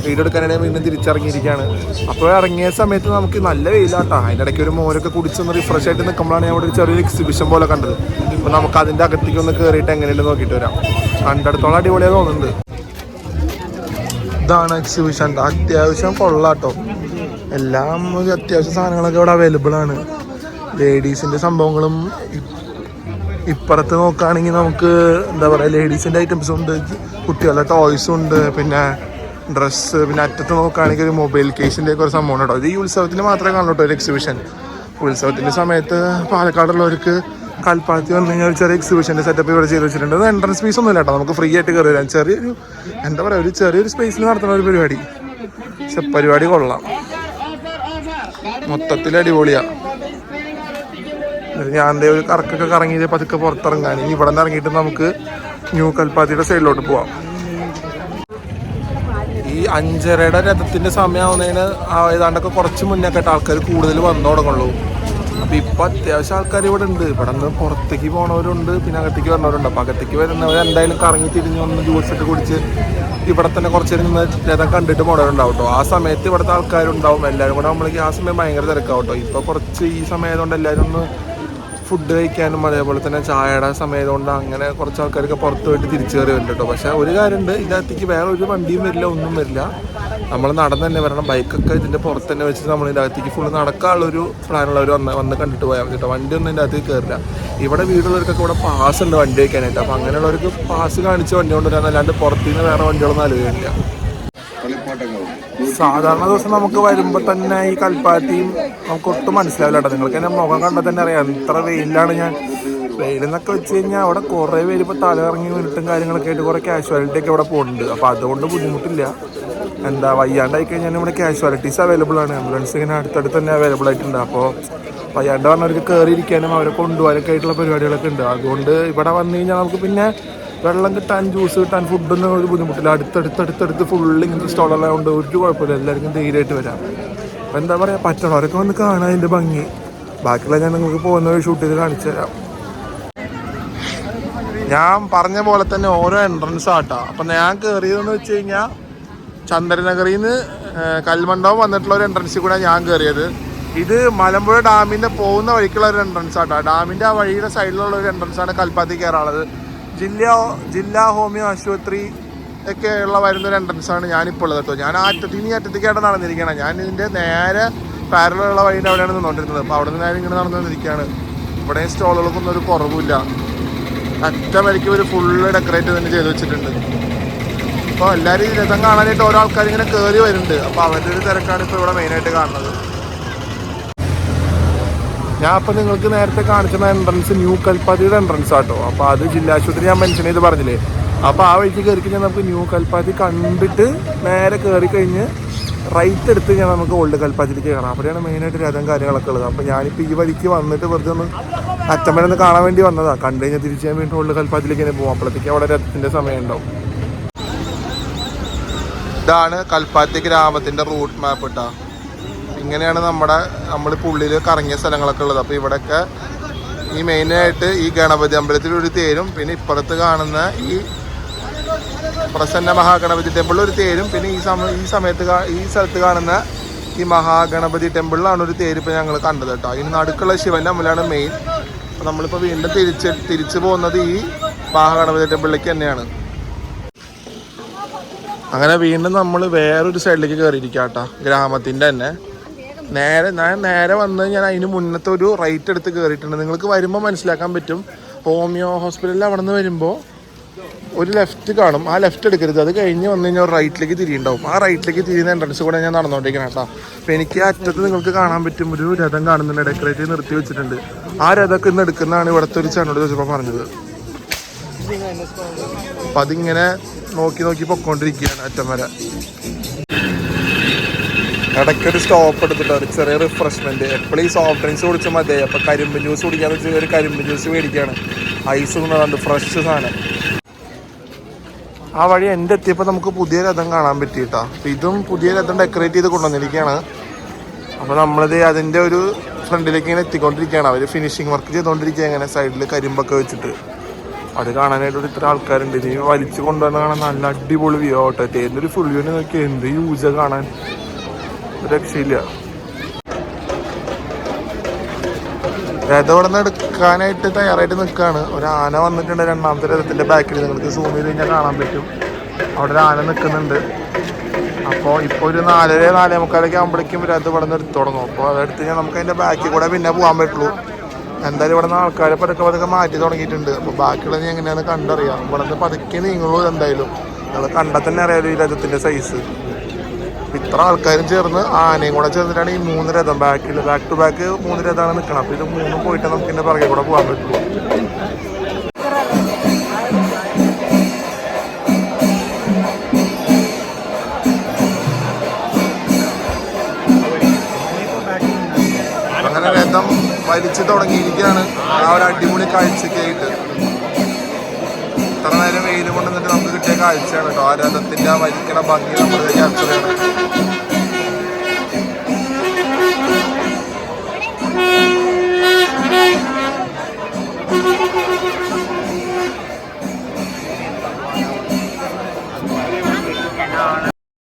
വീഡിയോ എടുക്കാനായിട്ട് വീണ്ടും തിരിച്ചിറങ്ങിയിരിക്കുകയാണ്. അപ്പോൾ ഇറങ്ങിയ സമയത്ത് നമുക്ക് നല്ല വെയിലാട്ടോ. അതിൻ്റെ ഇടയ്ക്ക് ഒരു മോരൊക്കെ കുടിച്ചൊന്ന് റിഫ്രഷ് ആയിട്ട് നിൽക്കുമ്പോഴാണ് ഞാൻ ഇവിടെ ഒരു ചെറിയൊരു എക്സിബിഷൻ പോലെ കണ്ടത്. അപ്പോൾ നമുക്ക് അതിൻ്റെ അകത്തേക്ക് ഒന്ന് കയറിയിട്ട് എങ്ങനെയുണ്ട് നോക്കിയിട്ട് വരാം. കണ്ടിടത്തോളം അടിപൊളിയായി തോന്നുന്നുണ്ട്. ഇതാണ് എക്സിബിഷൻ. അത്യാവശ്യം കൊള്ളാട്ടോ. എല്ലാം അത്യാവശ്യം സാധനങ്ങളൊക്കെ ഇവിടെ അവൈലബിൾ ആണ്. ലേഡീസിൻ്റെ സംഭവങ്ങളും ഇപ്പുറത്ത് നോക്കുകയാണെങ്കിൽ നമുക്ക് എന്താ പറയുക ലേഡീസിൻ്റെ ഐറ്റംസും ഉണ്ട്, കുട്ടികളുടെ ടോയ്സും ഉണ്ട്, പിന്നെ ഡ്രസ്സ്, പിന്നെ അറ്റത്ത് നോക്കുകയാണെങ്കിൽ ഒരു മൊബൈൽ കേസിൻ്റെ ഒക്കെ ഒരു സംഭവം കേട്ടോ. ഇത് ഈ ഉത്സവത്തിന് മാത്രമേ കാണുള്ളൂ കേട്ടോ ഒരു എക്സിബിഷൻ. ഉത്സവത്തിൻ്റെ സമയത്ത് പാലക്കാടുള്ളവർക്ക് കൽപ്പാത്തി വന്നു കഴിഞ്ഞാൽ ഒരു ചെറിയ എക്സിബിഷൻ്റെ സെറ്റപ്പ് ഇവിടെ ചെയ്ത് വെച്ചിട്ടുണ്ട്. അത് എൻട്രൻസ് ഫീസ് ഒന്നും ഇല്ല കേട്ടോ, നമുക്ക് ഫ്രീ ആയിട്ട് കയറി വരാം. ചെറിയൊരു എന്താ പറയുക ഒരു ചെറിയൊരു സ്പേസിൽ നടത്തുന്ന ഒരു പരിപാടി. പക്ഷെ പരിപാടി കൊള്ളാം, മൊത്തത്തിൽ അടിപൊളിയാണ്. ഞാൻ എൻ്റെ ഒരു കറക്കൊക്കെ കറങ്ങിയിട്ട് പതുക്കെ പുറത്തിറങ്ങാൻ. ഇനി ഇവിടെ നിന്ന് ഇറങ്ങിയിട്ട് നമുക്ക് ന്യൂ കൽപ്പാത്തിയുടെ സൈഡിലോട്ട് പോവാം. ഈ 5:30 രഥത്തിൻ്റെ സമയമാവുന്നതിന് ഏതാണ്ടൊക്കെ കുറച്ച് മുന്നേ കേട്ടോ ആൾക്കാർ കൂടുതൽ വന്നു തുടങ്ങുള്ളൂ. അപ്പോൾ ഇപ്പോൾ അത്യാവശ്യം ആൾക്കാർ ഇവിടെ ഉണ്ട്. ഇവിടെ നിന്ന് പുറത്തേക്ക് പോണവരുണ്ട്, പിന്നെ അകത്തേക്ക് വരുന്നവരുണ്ട്. അപ്പോൾ അകത്തേക്ക് വരുന്നവർ എന്തായാലും കറങ്ങി തിരിഞ്ഞ് ഒന്ന് ജ്യൂസ് ഇട്ട് കുടിച്ച് ഇവിടെ തന്നെ കുറച്ച് നേരം നിന്ന് രഥം കണ്ടിട്ട് പോണവരുണ്ടാവും കേട്ടോ. ആ സമയത്ത് ഇവിടുത്തെ ആൾക്കാരുണ്ടാവും. എല്ലാവരും കൂടെ നമ്മളേക്ക് ആ സമയം ഭയങ്കര തിരക്കാവും കേട്ടോ. ഇപ്പോൾ കുറച്ച് ഈ സമയമായതുകൊണ്ട് എല്ലാവരും ഒന്ന് ഫുഡ് കഴിക്കാനും അതേപോലെ തന്നെ ചായയുടെ സമയമായതുകൊണ്ട് അങ്ങനെ കുറച്ച് ആൾക്കാരൊക്കെ പുറത്ത് പോയിട്ട് തിരിച്ചു കയറി വരുന്നുണ്ട് കേട്ടോ. പക്ഷേ ഒരു കാര്യമുണ്ട്, ഇതിനകത്തേക്ക് വേറെ ഒരു വണ്ടിയും വരില്ല, ഒന്നും വരില്ല. നമ്മൾ നടന്ന് തന്നെ വരണം. ബൈക്കൊക്കെ ഇതിൻ്റെ പുറത്ത് തന്നെ വെച്ചിട്ട് നമ്മൾ ഇതിൻ്റെ അകത്തേക്ക് ഫുള്ള് നടക്കാനുള്ളൊരു പ്ലാനുള്ളവർ വന്ന് കണ്ടിട്ട് പോയാൽ മതി കേട്ടോ. വണ്ടി ഒന്നും ഇതിൻ്റെ അകത്തേക്ക് കയറില്ല. ഇവിടെ വീടുള്ളവർക്കൊക്കെ ഇവിടെ പാസ് ഉണ്ട് വണ്ടി വയ്ക്കാനായിട്ട്. അപ്പോൾ അങ്ങനെയുള്ളവർക്ക് പാസ് കാണിച്ച് വണ്ടി കൊണ്ടുവരാൻ, അല്ലാണ്ട് പുറത്തുനിന്ന് വേറെ വണ്ടികളൊന്നും അനുവദിക്കില്ല. സാധാരണ ദിവസം നമുക്ക് വരുമ്പോൾ തന്നെ ഈ കൽപ്പാത്തിയും നമുക്ക് ഒട്ടും മനസ്സിലാവില്ല കേട്ടോ. നിങ്ങൾക്ക് എന്നെ മുഖം കണ്ടാൽ തന്നെ അറിയാം എത്ര വെയിലാണ്. ഞാൻ വെയിലെന്നൊക്കെ വെച്ച് കഴിഞ്ഞാൽ അവിടെ കുറേ പേര് ഇപ്പോൾ തലയിറങ്ങി വീട്ടും കാര്യങ്ങളൊക്കെ ആയിട്ട് കുറേ കാഷ്വാലിറ്റി ഒക്കെ ഇവിടെ പോകുന്നുണ്ട്. അപ്പോൾ അതുകൊണ്ട് ബുദ്ധിമുട്ടില്ല. എന്താ വയ്യാണ്ടായി കഴിഞ്ഞാൽ ഇവിടെ കാഷ്വാലിറ്റീസ് അവൈലബിൾ ആണ്. ആംബുലൻസ് ഇങ്ങനെ അടുത്തടുത്ത് തന്നെ അവൈലബിൾ ആയിട്ടുണ്ട്. അപ്പോൾ വയ്യാണ്ട് പറഞ്ഞവർക്ക് കയറിയിരിക്കാനും അവരെ കൊണ്ടുപോകാനൊക്കെ ആയിട്ടുള്ള പരിപാടികളൊക്കെ ഉണ്ട്. അതുകൊണ്ട് ഇവിടെ വന്നു കഴിഞ്ഞാൽ നമുക്ക് പിന്നെ വെള്ളം കിട്ടാൻ, ജ്യൂസ് കിട്ടാൻ, ഫുഡൊന്നും ഒരു ബുദ്ധിമുട്ടില്ല. അടുത്തടുത്ത് ഫുള്ള് ഇങ്ങനത്തെ സ്റ്റോളെല്ലാം കൊണ്ട് ഒരു കുഴപ്പമില്ല. എല്ലാവർക്കും ധൈര്യമായിട്ട് വരാം. അപ്പോൾ എന്താ പറയുക, പറ്റണവരൊക്കെ വന്ന് കാണാൻ അതിൻ്റെ ഭംഗി. ബാക്കിയുള്ള ഞാൻ നിങ്ങൾക്ക് പോകുന്ന വഴി ഷൂട്ട് ചെയ്ത് കാണിച്ചു തരാം. ഞാൻ പറഞ്ഞ പോലെ തന്നെ ഓരോ എൻട്രൻസ് ആട്ടാ. അപ്പം ഞാൻ കയറിയതെന്ന് വെച്ച് കഴിഞ്ഞാൽ ചന്ദ്രനഗറിൽ നിന്ന് കൽമണ്ഡപം വന്നിട്ടുള്ള ഒരു എൻട്രൻസിൽ കൂടെ ഞാൻ കയറിയത്. ഇത് മലമ്പുഴ ഡാമിൻ്റെ പോകുന്ന വഴിക്കുള്ള ഒരു എൻട്രൻസ് ആട്ടോ. ഡാമിൻ്റെ ആ വഴിയുടെ സൈഡിലുള്ള ഒരു എൻട്രൻസാണ് കൽപ്പാത്തി കയറാനുള്ളത്. ജില്ലാ ഹോമിയോ ആശുപത്രി ഒക്കെ ഉള്ള വരുന്നൊരു എൻട്രൻസാണ് ഞാനിപ്പോൾ ഉള്ളത് കേട്ടോ. ഞാൻ അറ്റത്തേക്കായിട്ട് നടന്നിരിക്കുകയാണ്. ഞാൻ ഇതിൻ്റെ നേരെ പാരലുള്ള വഴിൻ്റെ അവിടെയാണ് നിന്നുകൊണ്ടിരുന്നത്. അപ്പോൾ അവിടെ നിന്ന് ഞാൻ ഇങ്ങനെ നടന്നു വന്നിരിക്കുകയാണ്. ഇവിടെ സ്റ്റോളുകൾക്കൊന്നും ഒരു കുറവില്ല. അറ്റം വരയ്ക്ക് ഒരു ഫുള്ള് ഡെക്കറേറ്റ് തന്നെ ചെയ്ത് വെച്ചിട്ടുണ്ട്. അപ്പോൾ എല്ലാവരും ഈ രഥം കാണാനായിട്ട് ഓരോ ആൾക്കാർ ഇങ്ങനെ കയറി വരുന്നുണ്ട്. അപ്പോൾ അവരുടെ ഒരു തിരക്കാണ് ഇപ്പോൾ ഇവിടെ മെയിനായിട്ട് കാണുന്നത്. ഞാൻ അപ്പോൾ നിങ്ങൾക്ക് നേരത്തെ കാണിച്ചിരുന്ന എൻട്രൻസ് ന്യൂ കൽപ്പാത്തിയുടെ എൻട്രൻസ് ആട്ടോ. അപ്പോൾ അത് ജില്ലാ ആശുപത്രി ഞാൻ മെൻഷൻ ചെയ്ത് പറഞ്ഞില്ലേ. അപ്പോൾ ആ വഴിക്ക് കയറി കഴിഞ്ഞാൽ നമുക്ക് ന്യൂ കൽപ്പാത്തി കണ്ടിട്ട് നേരെ കയറി കഴിഞ്ഞ് റൈറ്റ് എടുത്ത് കഴിഞ്ഞാൽ നമുക്ക് ഓൾഡ് കൽപ്പാത്തിലേക്ക് കയറാം. അവിടെയാണ് മെയിനായിട്ട് രഥം കാര്യങ്ങളൊക്കെ ഉള്ളത്. അപ്പോൾ ഞാനിപ്പോൾ ഈ വഴിക്ക് വന്നിട്ട് വെറുതെ ഒന്ന് അറ്റം വരെ ഒന്ന് കാണാൻ വേണ്ടി വന്നതാണ്. കണ്ടു കഴിഞ്ഞാൽ തിരിച്ച് ഞാൻ വീണ്ടും ഓൾഡ് കൽപ്പാത്തിലേക്ക് തന്നെ പോകും. അപ്പോഴത്തേക്ക് അവിടെ രഥത്തിൻ്റെ സമയം ഉണ്ടാവും. ഇതാണ് കൽപ്പാത്തി ഗ്രാമത്തിൻ്റെ റൂട്ട് മാപ്പ് ഇട്ടാ. ഇങ്ങനെയാണ് നമ്മളിപ്പോൾ ഉള്ളിൽ കറങ്ങിയ സ്ഥലങ്ങളൊക്കെ ഉള്ളത്. അപ്പോൾ ഇവിടെയൊക്കെ ഈ മെയിനായിട്ട് ഈ ഗണപതി അമ്പലത്തിൽ ഒരു തേരും, പിന്നെ ഇപ്പുറത്ത് കാണുന്ന ഈ പ്രസന്ന മഹാഗണപതി ടെമ്പിളിൽ ഒരു തേരും, പിന്നെ ഈ സ്ഥലത്ത് കാണുന്ന ഈ മഹാഗണപതി ടെമ്പിളിലാണ് ഒരു തേര് ഇപ്പോൾ ഞങ്ങൾ കണ്ടത് കേട്ടോ. ഇതിന് നടുക്കുള്ള ശിവൻ്റെ അമ്പലമാണ് മെയിൻ. അപ്പോൾ നമ്മളിപ്പോൾ വീണ്ടും തിരിച്ചു പോകുന്നത് ഈ മഹാഗണപതി ടെമ്പിളിലേക്ക് തന്നെയാണ്. അങ്ങനെ വീണ്ടും നമ്മൾ വേറൊരു സൈഡിലേക്ക് കയറിയിരിക്കാം കേട്ടോ, ഗ്രാമത്തിൻ്റെ തന്നെ. നേരെ വന്ന് ഞാൻ അതിന് മുന്നത്തെ ഒരു റൈറ്റ് എടുത്ത് കയറിയിട്ടുണ്ട്. നിങ്ങൾക്ക് വരുമ്പോൾ മനസ്സിലാക്കാൻ പറ്റും. ഹോമിയോ ഹോസ്പിറ്റലിൽ അവിടെ നിന്ന് വരുമ്പോൾ ഒരു ലെഫ്റ്റ് കാണും. ആ ലെഫ്റ്റ് എടുക്കരുത്, അത് കഴിഞ്ഞ് വന്നു കഴിഞ്ഞാൽ ഒരു റൈറ്റിലേക്ക് തിരിയുണ്ടാവും. ആ റൈറ്റിലേക്ക് തിരിയുന്ന എൻട്രൻസ് കൂടെ ഞാൻ നടന്നുകൊണ്ടിരിക്കണം കേട്ടോ. അപ്പോൾ എനിക്ക് അറ്റത്ത് നിങ്ങൾക്ക് കാണാൻ പറ്റും ഒരു രഥം കാണുന്നുണ്ട്, ഡെക്കറേറ്റ് ചെയ്ത് നിർത്തി വെച്ചിട്ടുണ്ട്. ആ രഥമൊക്കെ ഇന്ന് എടുക്കുന്നതാണ് ഇവിടുത്തെ ഒരു ചേട്ടനോട് ചോദിച്ചപ്പോൾ പറഞ്ഞത്. അപ്പം അതിങ്ങനെ നോക്കി പൊക്കോണ്ടിരിക്കുകയാണ് അറ്റം വരെ. ഇടയ്ക്കൊരു സ്റ്റോപ്പ് എടുത്തിട്ട് ഒരു ചെറിയ റിഫ്രഷ്മെൻറ്റ്. എപ്പോഴും ഈ സോഫ്റ്റ് ഡ്രിങ്ക്സ് കുടിച്ചാൽ മതി. അപ്പോൾ കരിമ്പ് ജ്യൂസ് കുടിക്കാന്ന് വെച്ചാൽ ഒരു കരിമ്പ് ജ്യൂസ് മേടിക്കുകയാണ്. ഐസ് കൊണ്ടുണ്ട്, ഫ്രഷ് സാധനം. ആ വഴി എൻ്റെ എത്തിയപ്പോൾ നമുക്ക് പുതിയ രഥം കാണാൻ പറ്റിയിട്ടാ. അപ്പോൾ ഇതും പുതിയ രഥം ഡെക്കറേറ്റ് ചെയ്ത് കൊണ്ടുവന്നിരിക്കുകയാണ്. അപ്പോൾ നമ്മളിത് അതിൻ്റെ ഒരു ഫ്രണ്ടിലേക്ക് ഇങ്ങനെ എത്തിക്കൊണ്ടിരിക്കുകയാണ്. അവർ ഫിനിഷിങ് വർക്ക് ചെയ്തുകൊണ്ടിരിക്കുക. ഇങ്ങനെ സൈഡിൽ കരിമ്പൊക്കെ വെച്ചിട്ട് അത് കാണാനായിട്ട് ഒരു ഇത്ര ആൾക്കാരുണ്ട്. ഇനി വലിച്ചു കൊണ്ടുവന്ന് കാണാൻ നല്ല അടിപൊളി വ്യൂ ആവട്ടെ. തേൻ്റെ ഒരു ഫുൾ വ്യൂവിന് നോക്കി എന്ത് യൂസ് കാണാൻ രക്ഷയില്ല. രഥം ഇവിടെ നിന്ന് എടുക്കാനായിട്ട് തയ്യാറായിട്ട് നിൽക്കുകയാണ്. ഒരു ആന വന്നിട്ടുണ്ട് രണ്ടാമത്തെ രഥത്തിൻ്റെ ബാക്കിൽ. നിങ്ങൾക്ക് സൂം ചെയ്ത് കഴിഞ്ഞാൽ കാണാൻ പറ്റും. അവിടെ ഒരു ആന നിൽക്കുന്നുണ്ട്. അപ്പോൾ ഇപ്പോൾ ഒരു 4:45 ആകുമ്പോഴേക്കും രഥം ഇവിടെ നിന്ന് എടുത്തു തുടങ്ങും. അപ്പോൾ അതെടുത്ത് കഴിഞ്ഞാൽ നമുക്ക് അതിൻ്റെ ബാക്കിൽ കൂടെ പിന്നെ പോകാൻ പറ്റുള്ളൂ. എന്തായാലും ഇവിടെ നിന്ന് ആൾക്കാരെ പതുക്കെ മാറ്റി തുടങ്ങിയിട്ടുണ്ട്. അപ്പോൾ ബാക്കിയുള്ളത് ഞാൻ എങ്ങനെയാണെന്ന് കണ്ടറിയാം. ഇവിടെ നിന്ന് പതുക്കെ നീങ്ങുള്ളൂ. എന്തായാലും നിങ്ങൾ കണ്ടാൽ തന്നെ അറിയാലോ ഈ രഥത്തിൻ്റെ സൈസ്. ഇത്ര ആൾക്കാരും ചേർന്ന് ആനയും കൂടെ ചേർന്നിട്ടാണ് ഈ 3 രഥം ബാക്ക് ടു ബാക്ക് 3 രഥമാണ് നിൽക്കണം. അപ്പോൾ ഇത് 3 പോയിട്ട് നമുക്ക് ഇതിൻ്റെ പുറകെ കൂടെ പോകാൻ പറ്റുള്ളൂ. അങ്ങനെ രഥം വലിച്ചു തുടങ്ങിയിരിക്കുകയാണ്. ആ ഒരു അടിപൊളി കാഴ്ചയ്ക്കായിട്ട് ഇത്ര നേരം വെയിൽ കൊണ്ടുവന്നിട്ട് നമുക്ക് കിട്ടിയ കാഴ്ചയാണ് കേട്ടോ. ആ രഥത്തിൻ്റെ ആ വലിക്കണ ഭംഗി നമ്മൾ ക്യാപ്ചർ ചെയ്യണം.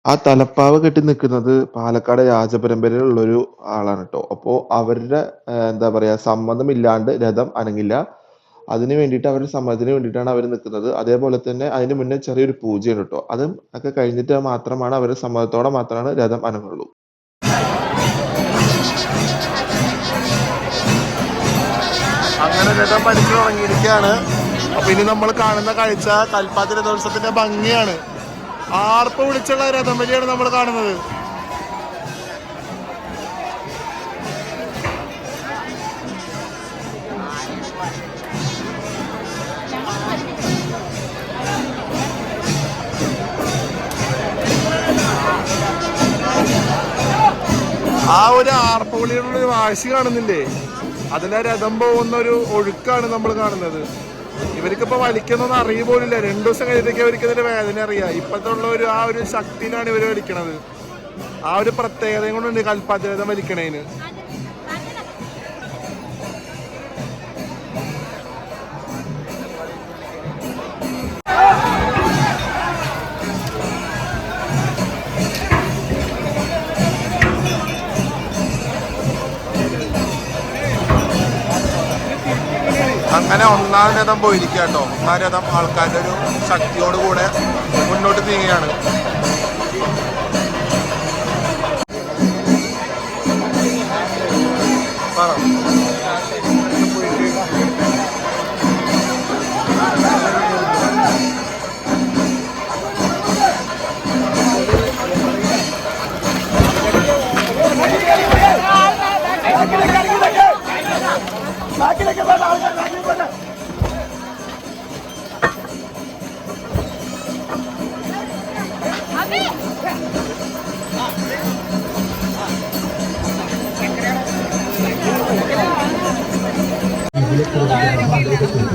ആ തലപ്പാവ് കെട്ടി നിൽക്കുന്നത് പാലക്കാട് രാജപരമ്പരയിലുള്ളൊരു ആളാണ് കേട്ടോ. അപ്പോൾ അവരുടെ എന്താ പറയാ സമ്മതമില്ലാണ്ട് രഥം അനങ്ങില്ല. അതിന് വേണ്ടിയിട്ട് അവരുടെ സമ്മതത്തിന് വേണ്ടിയിട്ടാണ് അവർ നിൽക്കുന്നത്. അതേപോലെ തന്നെ അതിന് മുന്നേ ചെറിയൊരു പൂജയുണ്ട് കേട്ടോ. അതും ഒക്കെ കഴിഞ്ഞിട്ട് മാത്രമാണ് അവരുടെ സമ്മതത്തോടെ മാത്രമാണ് രഥം അനങ്ങുള്ളൂ. അങ്ങനെ രഥം പഠിച്ചു തുടങ്ങിയിരിക്കുകയാണ്. അപ്പൊ ഇനി നമ്മൾ കാണുന്ന കാഴ്ച കൽപ്പാത്തി രഥോത്സവത്തിന്റെ ഭംഗിയാണ്. ആർപ്പ് വിളിച്ചുള്ള രഥം വലിയാണ് നമ്മൾ കാണുന്നത്. ആ ഒരു ആർപ്പ് വിളിയുള്ള ഒരു വാശി കാണുന്നില്ലേ? അതിലെ രഥം പോകുന്ന ഒരു ഒഴുക്കാണ് നമ്മൾ കാണുന്നത്. ഇവർക്കിപ്പോ വലിക്കുന്നൊന്നും അറിയ പോലില്ല. 2 ദിവസം കഴിഞ്ഞിട്ടൊക്കെ അവർക്ക് ഇതിന്റെ വേദന അറിയാം. ഇപ്പോഴത്തെ ഉള്ള ആ ഒരു ശക്തിനാണ് ഇവർ വലിക്കണത്. ആ ഒരു പ്രത്യേകതയും കൊണ്ടുണ്ട് കൽപ്പാത്തി രഥം വലിക്കണേന്. അങ്ങനെ ഒന്നാം രഥം പോയിരിക്കുക കേട്ടോ. ഒന്നാം രഥം ആൾക്കാരുടെ ഒരു ശക്തിയോടുകൂടെ മുന്നോട്ട് നീങ്ങുകയാണ്.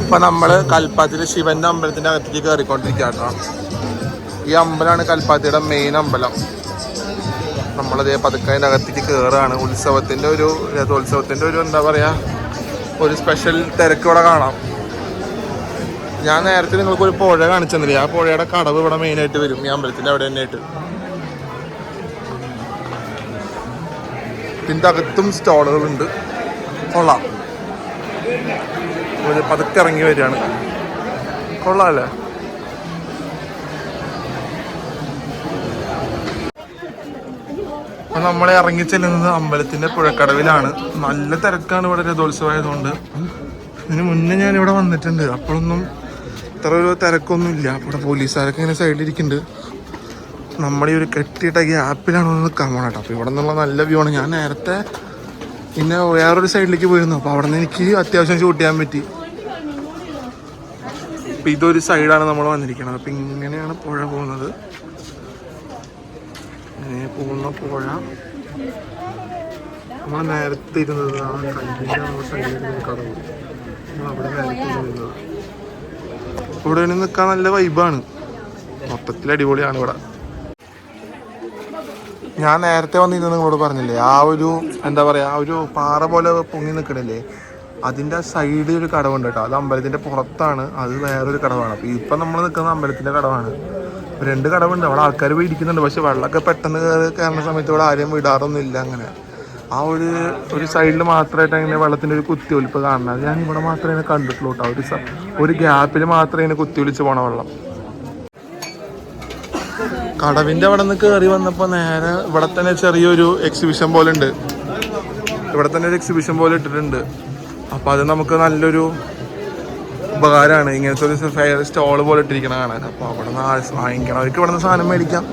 ഇപ്പൊ നമ്മള് കൽപ്പാത്തിയിലെ ശിവന്റെ അമ്പലത്തിന്റെ അകത്തേക്ക് കയറിക്കൊണ്ടിരിക്കുകയാണ്. ഈ അമ്പലമാണ് കൽപ്പാത്തിയുടെ മെയിൻ അമ്പലം. നമ്മളതേ പതുക്കെ അതിൻ്റെ അകത്തേക്ക് കയറുകയാണ്. ഉത്സവത്തിന്റെ ഒരു രഥോത്സവത്തിന്റെ ഒരു എന്താ പറയാ ഒരു സ്പെഷ്യൽ തിരക്ക് ഇവിടെ കാണാം. ഞാൻ നേരത്തെ നിങ്ങൾക്ക് ഒരു പുഴ കാണിച്ചു തന്നില്ലേ? ആ പുഴയുടെ കടവ് ഇവിടെ മെയിനായിട്ട് വരും. ഈ അമ്പലത്തിന്റെ അവിടെ തന്നെ ആയിട്ട്. ഇതിൻ്റെ അകത്തും സ്റ്റോളുകളുണ്ട്. കൊള്ളാം. ഒരു പതുക്കെ ഇറങ്ങി വരികയാണ്. കൊള്ളാമല്ലേ? അപ്പം നമ്മളെ ഇറങ്ങി ചെല്ലുന്നത് അമ്പലത്തിന്റെ പുഴക്കടവിലാണ്. നല്ല തിരക്കാണ് ഇവിടെ രഥോത്സവം ആയതുകൊണ്ട്. ഇതിന് മുന്നേ ഞാൻ ഇവിടെ വന്നിട്ടുണ്ട്. അപ്പോഴൊന്നും ഇത്ര ഒരു തിരക്കൊന്നും ഇല്ല. ഇവിടെ പോലീസുകാരൊക്കെ ഇങ്ങനെ സൈഡിലിരിക്കുന്നുണ്ട്. നമ്മുടെ ഈ ഒരു കെട്ടിയിട്ട ഗ്യാപ്പിലാണ് ഒന്ന് നിൽക്കാൻ പോകണം കേട്ടോ. അപ്പോൾ ഇവിടെ നിന്നുള്ള നല്ല വ്യൂ ആണ്. ഞാൻ നേരത്തെ പിന്നെ വേറൊരു സൈഡിലേക്ക് പോയിരുന്നു. അപ്പോൾ അവിടെ നിന്ന് എനിക്ക് അത്യാവശ്യം ഷൂട്ട് ചെയ്യാൻ പറ്റി. അപ്പം ഇതൊരു സൈഡാണ് നമ്മൾ വന്നിരിക്കുന്നത്. അപ്പം ഇങ്ങനെയാണ് പുഴ പോകുന്നത്. ഇങ്ങനെ പോകുന്ന പുഴ നമ്മൾ നേരത്തെ ഇരുന്നത് ആ കല്ലിൻ്റെ സൈഡിൽ കടവ്. നമ്മളവിടെ നേരത്തെ ഇരുന്നത്. ഇവിടെ നിൽക്കാൻ നല്ല വൈബാണ്. മൊത്തത്തിൽ അടിപൊളിയാണ് ഇവിടെ. ഞാൻ നേരത്തെ വന്നിരുന്നത് നിങ്ങളോട് പറഞ്ഞില്ലേ, ആ ഒരു എന്താ പറയുക, ആ ഒരു പാറ പോലെ പൊങ്ങി നിൽക്കണില്ലേ, അതിൻ്റെ സൈഡിൽ ഒരു കടവുണ്ട് കേട്ടോ. അത് അമ്പലത്തിൻ്റെ പുറത്താണ്. അത് വേറൊരു കടവാണ്. അപ്പോൾ ഇപ്പം നമ്മൾ നിൽക്കുന്ന അമ്പലത്തിൻ്റെ കടവാണ്. 2 കടവുണ്ട്. അവിടെ ആൾക്കാർ വീടിക്കുന്നുണ്ട്. പക്ഷെ വെള്ളമൊക്കെ പെട്ടെന്ന് കയറുന്ന സമയത്ത് ഇവിടെ ആരെയും വിടാറൊന്നും ഇല്ല. അങ്ങനെ ആ ഒരു സൈഡിൽ മാത്രമായിട്ട് അങ്ങനെ വെള്ളത്തിൻ്റെ ഒരു കുത്തിയൊലിപ്പ് കാണുന്നത് ഞാൻ ഇവിടെ മാത്രമേ കണ്ടിട്ടുള്ളൂ കേട്ടോ. ഒരു ഗ്യാപ്പിൽ മാത്രമേ ഇങ്ങനെ കുത്തിയൊലിച്ച് പോണ വെള്ളം. കടവിൻ്റെ അവിടെ നിന്ന് കയറി വന്നപ്പോൾ നേരെ ഇവിടെ തന്നെ ചെറിയൊരു എക്സിബിഷൻ പോലെ ഉണ്ട്. ഇവിടെ തന്നെ ഒരു എക്സിബിഷൻ പോലെ ഇട്ടിട്ടുണ്ട്. അപ്പോൾ അത് നമുക്ക് നല്ലൊരു ഉപകാരമാണ്. ഇങ്ങനത്തെ ഒരു ഫെയർ സ്റ്റോൾ പോലെ ഇട്ടിരിക്കണ കാണാൻ. അപ്പോൾ അവിടെ നിന്ന് വാങ്ങിക്കണം. അവർക്ക് ഇവിടെ നിന്ന് സാധനം മേടിക്കാം.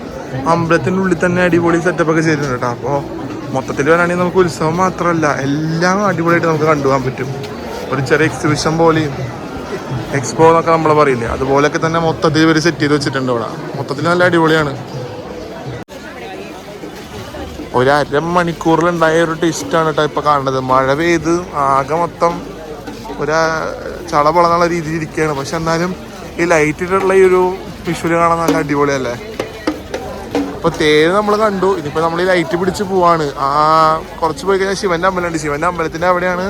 അമ്പലത്തിൻ്റെ ഉള്ളിൽ തന്നെ അടിപൊളി സെറ്റപ്പൊക്കെ ചെയ്തിട്ടുണ്ട് കേട്ടോ. അപ്പോൾ മൊത്തത്തിൽ വരാണെങ്കിൽ നമുക്ക് ഉത്സവം മാത്രമല്ല എല്ലാം അടിപൊളിയായിട്ട് നമുക്ക് കണ്ടുപോകാൻ പറ്റും. ഒരു ചെറിയ എക്സിബിഷൻ പോലെയും എക്സ്പോ എന്നൊക്കെ നമ്മൾ പറയില്ലേ, അതുപോലെയൊക്കെ തന്നെ മൊത്തത്തിൽ ഇവർ സെറ്റ് ചെയ്ത് വെച്ചിട്ടുണ്ട് ഇവിടെ. മൊത്തത്തിൽ നല്ല അടിപൊളിയാണ്. ഒരു അരമണിക്കൂറിലുണ്ടായ ഒരു ടെസ്റ്റാണ് കേട്ടോ ഇപ്പോൾ കാണുന്നത്. മഴ പെയ്ത് ആകെ മൊത്തം ഒരു ചളപളന്നുള്ള രീതിയിൽ ഇരിക്കുകയാണ്. പക്ഷെ എന്നാലും ഈ ലൈറ്റിട്ടുള്ള ഈ ഒരു വിഷ്വല് കാണാൻ നല്ല അടിപൊളിയല്ലേ. അപ്പോൾ തേര് നമ്മൾ കണ്ടു. ഇനിയിപ്പോൾ നമ്മൾ ഈ ലൈറ്റ് പിടിച്ച് പോവാണ്. കുറച്ച് പോയി കഴിഞ്ഞാൽ ശിവൻ്റെ അമ്പലമുണ്ട്. ശിവൻ്റെ അമ്പലത്തിൻ്റെ അവിടെയാണ്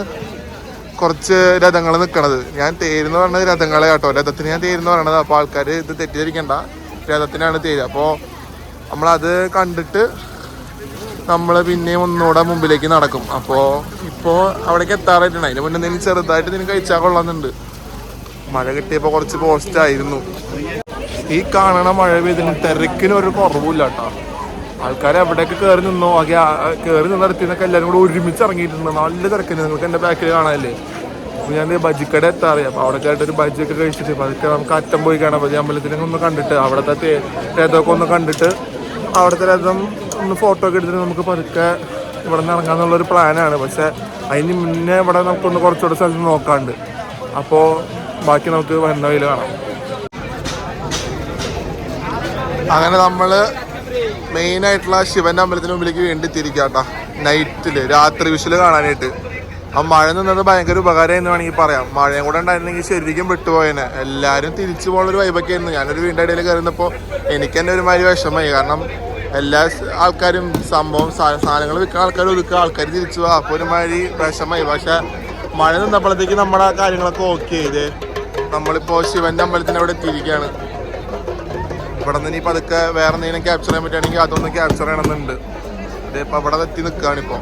കുറച്ച് രഥങ്ങൾ നിൽക്കണത്. ഞാൻ തേരെന്ന് പറഞ്ഞത് രഥങ്ങളെ കേട്ടോ. രഥത്തിന് ഞാൻ തേരെന്ന് പറയണത്. അപ്പോൾ ആൾക്കാർ ഇത് തെറ്റിദ്ധരിക്കണ്ട, രഥത്തിനാണ് തേര്. അപ്പോൾ നമ്മളത് കണ്ടിട്ട് നമ്മൾ പിന്നെയും ഒന്നുകൂടെ മുമ്പിലേക്ക് നടക്കും. അപ്പോൾ ഇപ്പോൾ അവിടേക്ക് എത്താറായിട്ടുണ്ട്. അതിന് മുന്നേ എന്തെങ്കിലും ചെറുതായിട്ട് നിനക്ക് കഴിച്ചാൽ കൊള്ളാമെന്നുണ്ട്. മഴ കിട്ടിയപ്പോൾ കുറച്ച് പോസ്റ്റായിരുന്നു. ഈ കാണണ മഴ പെയ്തിന് തിരക്കിനൊരു കുറവില്ല കേട്ടോ. ആൾക്കാർ എവിടെയൊക്കെ കയറി നിന്നോ കയറി നിന്നെടുത്തിന്നൊക്കെ എല്ലാവരും കൂടെ ഒരുമിച്ച് ഇറങ്ങിയിട്ടുണ്ട്. നല്ല തിരക്കിന് നിങ്ങൾക്ക് എൻ്റെ ബാക്കിൽ കാണാനല്ലേ. അപ്പോൾ ഞാൻ ബജിക്കട എത്താറ്. അപ്പോൾ അവിടെ ആയിട്ടൊരു ബജിയൊക്കെ കഴിച്ചിട്ട് അതൊക്കെ നമുക്ക് അറ്റം പോയി കാണാം. ബജി അമ്പലത്തിനൊക്കെ ഒന്ന് കണ്ടിട്ട് അവിടുത്തെ രഥമൊക്കെ ഒന്ന് കണ്ടിട്ട് അവിടുത്തെ രഥം ഒന്ന് ഫോട്ടോ ഒക്കെ എടുത്തിട്ട് നമുക്ക് പതുക്കെ ഇവിടെ നിന്ന് ഇറങ്ങാമെന്നുള്ളൊരു പ്ലാനാണ്. പക്ഷേ അതിന് മുന്നേ ഇവിടെ നമുക്കൊന്ന് കുറച്ചുകൂടെ സ്ഥലത്ത് നോക്കാണ്ട്. അപ്പോൾ ബാക്കി നമുക്ക് വരുന്ന വഴിയിൽ കാണാം. അങ്ങനെ നമ്മൾ മെയിനായിട്ടുള്ള ശിവൻ്റെ അമ്പലത്തിന് മുമ്പിലേക്ക് വേണ്ടി തിരിക്കാട്ടോ. നൈറ്റിൽ രാത്രി വിഷല് കാണാനായിട്ട്. ആ മഴ നിന്നത് ഭയങ്കര ഉപകാരം എന്ന് വേണമെങ്കിൽ പറയാം. മഴയും കൂടെ ഉണ്ടായിരുന്നെങ്കിൽ ശരിക്കും വിട്ടുപോയേനെ. എല്ലാവരും തിരിച്ചു പോകുന്നൊരു വൈബൊക്കെ ആയിരുന്നു. ഞാനൊരു വീടിൻ്റെ ഇടയിൽ കയറുന്നപ്പോൾ എനിക്ക് തന്നെ ഒരുമാതിരി വിഷമമായി. കാരണം എല്ലാ ആൾക്കാരും സാധനങ്ങൾ വിൽക്കുന്ന ആൾക്കാർ ഒതുക്കുക, ആൾക്കാർ തിരിച്ചു പോകാം. അപ്പോൾ ഒരുമാതിരി വിഷമമായി. പക്ഷേ മഴ നിന്നപ്പോഴത്തേക്ക് നമ്മുടെ കാര്യങ്ങളൊക്കെ ഓക്കെ ചെയ്ത് നമ്മളിപ്പോൾ ശിവൻ്റെ അമ്പലത്തിന് അവിടെ എത്തിയിരിക്കുകയാണ്. ഇവിടെ നിന്ന് ഇനിയിപ്പോൾ അതൊക്കെ വേറെ എന്തെങ്കിലും ക്യാപ്ചർ ചെയ്യാൻ പറ്റുകയാണെങ്കിൽ അതൊന്ന് ക്യാപ്ചർ ചെയ്യണമെന്നുണ്ട്. ഇതിപ്പോൾ അവിടെ എത്തി നിൽക്കുകയാണിപ്പോൾ.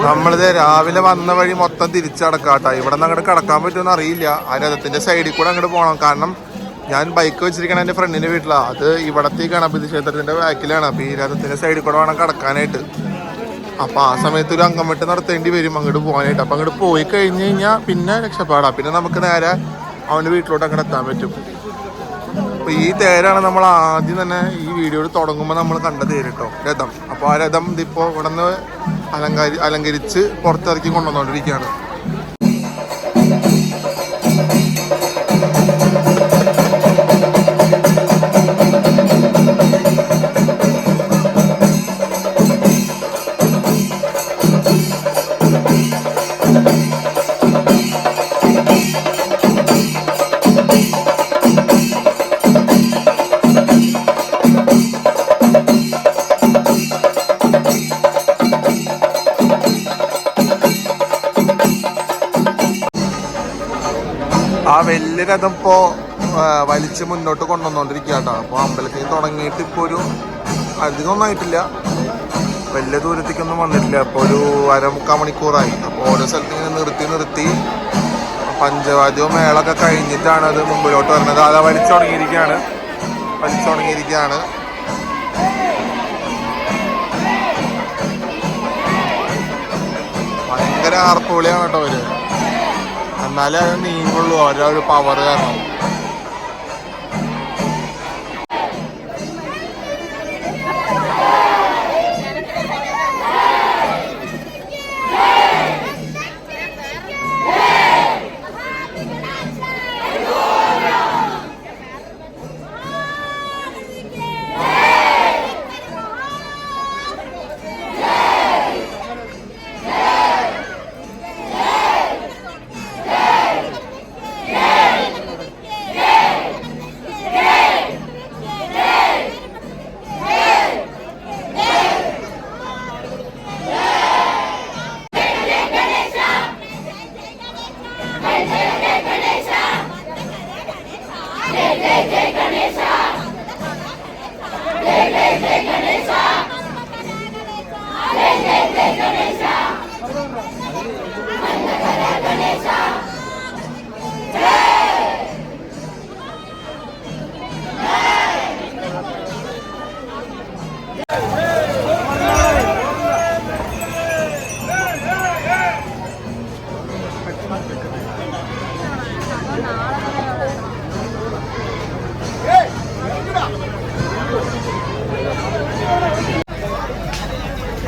നമ്മളിത് രാവിലെ വന്ന വഴി മൊത്തം തിരിച്ചടക്കാട്ടോ. ഇവിടെ നിന്ന് അങ്ങോട്ട് കടക്കാൻ പറ്റുമെന്ന് അറിയില്ല. ആ രഥത്തിൻ്റെ സൈഡിൽ കൂടെ അങ്ങോട്ട് പോകണം. കാരണം ഞാൻ ബൈക്ക് വെച്ചിരിക്കണം എൻ്റെ ഫ്രണ്ടിൻ്റെ വീട്ടിലാണ്. അത് ഇവിടത്തെ ഗണപതി ക്ഷേത്രത്തിൻ്റെ ബാക്കിലാണ്. അപ്പോൾ ഈ രഥത്തിൻ്റെ സൈഡിൽ കൂടെ വേണം കടക്കാനായിട്ട്. അപ്പോൾ ആ സമയത്ത് ഒരു അംഗം വിട്ട് നടത്തേണ്ടി വരും അങ്ങോട്ട് പോകാനായിട്ട്. അപ്പോൾ അങ്ങോട്ട് പോയി കഴിഞ്ഞ് കഴിഞ്ഞാൽ പിന്നെ രക്ഷപ്പെടാം. പിന്നെ നമുക്ക് നേരെ അവൻ്റെ വീട്ടിലോട്ട് അങ്ങോട്ട് എത്താൻ പറ്റും. അപ്പോൾ ഈ തേരാണ് നമ്മൾ ആദ്യം തന്നെ ഈ വീഡിയോയിൽ തുടങ്ങുമ്പോൾ നമ്മൾ കണ്ട തേര് കേട്ടോ, രഥം. അപ്പോൾ ആ രഥം ഇതിപ്പോൾ ഇവിടെ നിന്ന് അലങ്കരിച്ച് പുറത്തിറക്കി കൊണ്ടുവന്നുകൊണ്ടിരിക്കുകയാണ്. ആ വലിയ രഥം ഇപ്പോൾ വലിച്ച് മുന്നോട്ട് കൊണ്ടുവന്നുകൊണ്ടിരിക്കുക കേട്ടോ. അപ്പോൾ അമ്പലത്തിൽ തുടങ്ങിയിട്ട് ഇപ്പോൾ ഒരു അധികമൊന്നും ആയിട്ടില്ല, വലിയ ദൂരത്തേക്കൊന്നും വന്നിട്ടില്ല. അപ്പോൾ ഒരു 1.25 മണിക്കൂറായി. അപ്പോൾ ഓരോ സ്ഥലത്ത് ഇങ്ങനെ നിർത്തി പഞ്ചവാദ്യവും മേളൊക്കെ കഴിഞ്ഞിട്ടാണ് അത് മുമ്പിലോട്ട് വരുന്നത്. അത് വലിച്ചു തുടങ്ങിയിരിക്കുകയാണ്. ഭയങ്കര ആർപ്പുളിയാണ് കേട്ടോ അവര്. എന്നാലേ അത് നീങ്ങുള്ളൂ, ഓരോ ഒരു പവർ കാരണം.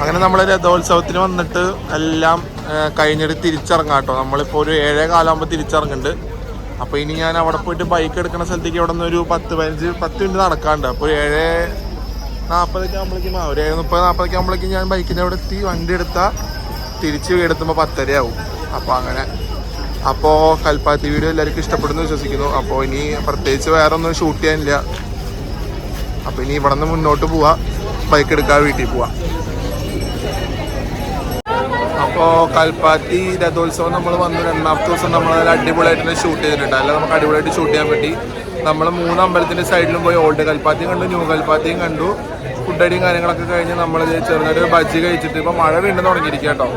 അങ്ങനെ നമ്മൾ രഥോത്സവത്തിന് വന്നിട്ട് എല്ലാം കഴിഞ്ഞിട്ട് തിരിച്ചിറങ്ങാം കേട്ടോ. നമ്മളിപ്പോൾ ഒരു 7:15 തിരിച്ചിറങ്ങുന്നുണ്ട്. അപ്പോൾ ഇനി ഞാൻ അവിടെ പോയിട്ട് ബൈക്ക് എടുക്കുന്ന സ്ഥലത്തേക്ക് അവിടെ നിന്ന് ഒരു 10 മിനിറ്റ് നടക്കാണ്ട്. അപ്പോൾ 7:40 ആകുമ്പോഴേക്കും ഒരു 7:30-40 ആകുമ്പോഴേക്കും ഞാൻ ബൈക്കിൻ്റെ അവിടെ എത്തി. വണ്ടി എടുത്താൽ തിരിച്ച് വീടെത്തുമ്പോൾ 10:30 ആവും. അപ്പോൾ അങ്ങനെ. അപ്പോൾ കൽപ്പാത്തി വീഡിയോ എല്ലാവർക്കും ഇഷ്ടപ്പെടുന്നു വിശ്വസിക്കുന്നു. അപ്പോൾ ഇനി പ്രത്യേകിച്ച് വേറെ ഒന്നും ഷൂട്ട് ചെയ്യാനില്ല. അപ്പോൾ ഇനി ഇവിടെ നിന്ന് മുന്നോട്ട് പോവാം, ബൈക്ക് എടുക്കാൻ വീട്ടിൽ പോവാം. അപ്പോൾ കൽപ്പാത്തി രഥോത്സവം നമ്മൾ വന്നു 2ാമത്തെ ദിവസം നമ്മൾ അടിപൊളിയായിട്ട് ഷൂട്ട് ചെയ്തിട്ടുണ്ട്. അല്ല നമുക്ക് അടിപൊളിയായിട്ട് ഷൂട്ട് ചെയ്യാൻ പറ്റി. നമ്മൾ 3 അമ്പലത്തിൻ്റെ സൈഡിലും പോയി ഓൾഡ് കൽപ്പാത്തിയും കണ്ടു, ന്യൂ കൽപ്പാത്തിയും കണ്ടു. ഫുഡ് അടിയും കാര്യങ്ങളൊക്കെ കഴിഞ്ഞ് നമ്മൾ ചെറുതായിട്ട് ഒരു ബജ്ജി കഴിച്ചിട്ട് ഇപ്പോൾ മഴ വീണ്ടും തുടങ്ങിയിരിക്കുക കേട്ടോ.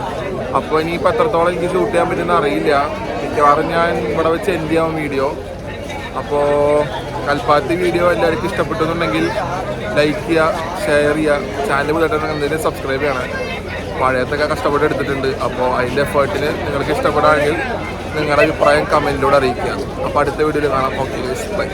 അപ്പോൾ ഇനിയിപ്പോൾ എത്രത്തോളം എനിക്ക് ഷൂട്ട് ചെയ്യാൻ പറ്റുമെന്ന് അറിയില്ല. മിക്കവാറും ഞാൻ ഇവിടെ വെച്ച് എൻഡ് ചെയ്യാവും വീഡിയോ. അപ്പോൾ കൽപ്പാത്തി വീഡിയോ എല്ലാവർക്കും ഇഷ്ടപ്പെട്ടെന്നുണ്ടെങ്കിൽ ലൈക്ക് ചെയ്യുക, ഷെയർ ചെയ്യുക, ചാനൽ പുതിയതായിട്ട് എന്തെങ്കിലും സബ്സ്ക്രൈബ് ചെയ്യണം. മഴയത്തൊക്കെ കഷ്ടപ്പെട്ട് എടുത്തിട്ടുണ്ട്. അപ്പോൾ അതിൻ്റെ എഫേർട്ടിന് നിങ്ങൾക്ക് ഇഷ്ടപ്പെടുകയാണെങ്കിൽ നിങ്ങളുടെ അഭിപ്രായം കമൻറ്റിലൂടെ അറിയിക്കുക. അപ്പോൾ അടുത്ത വീഡിയോയിൽ കാണാം. Okay, by.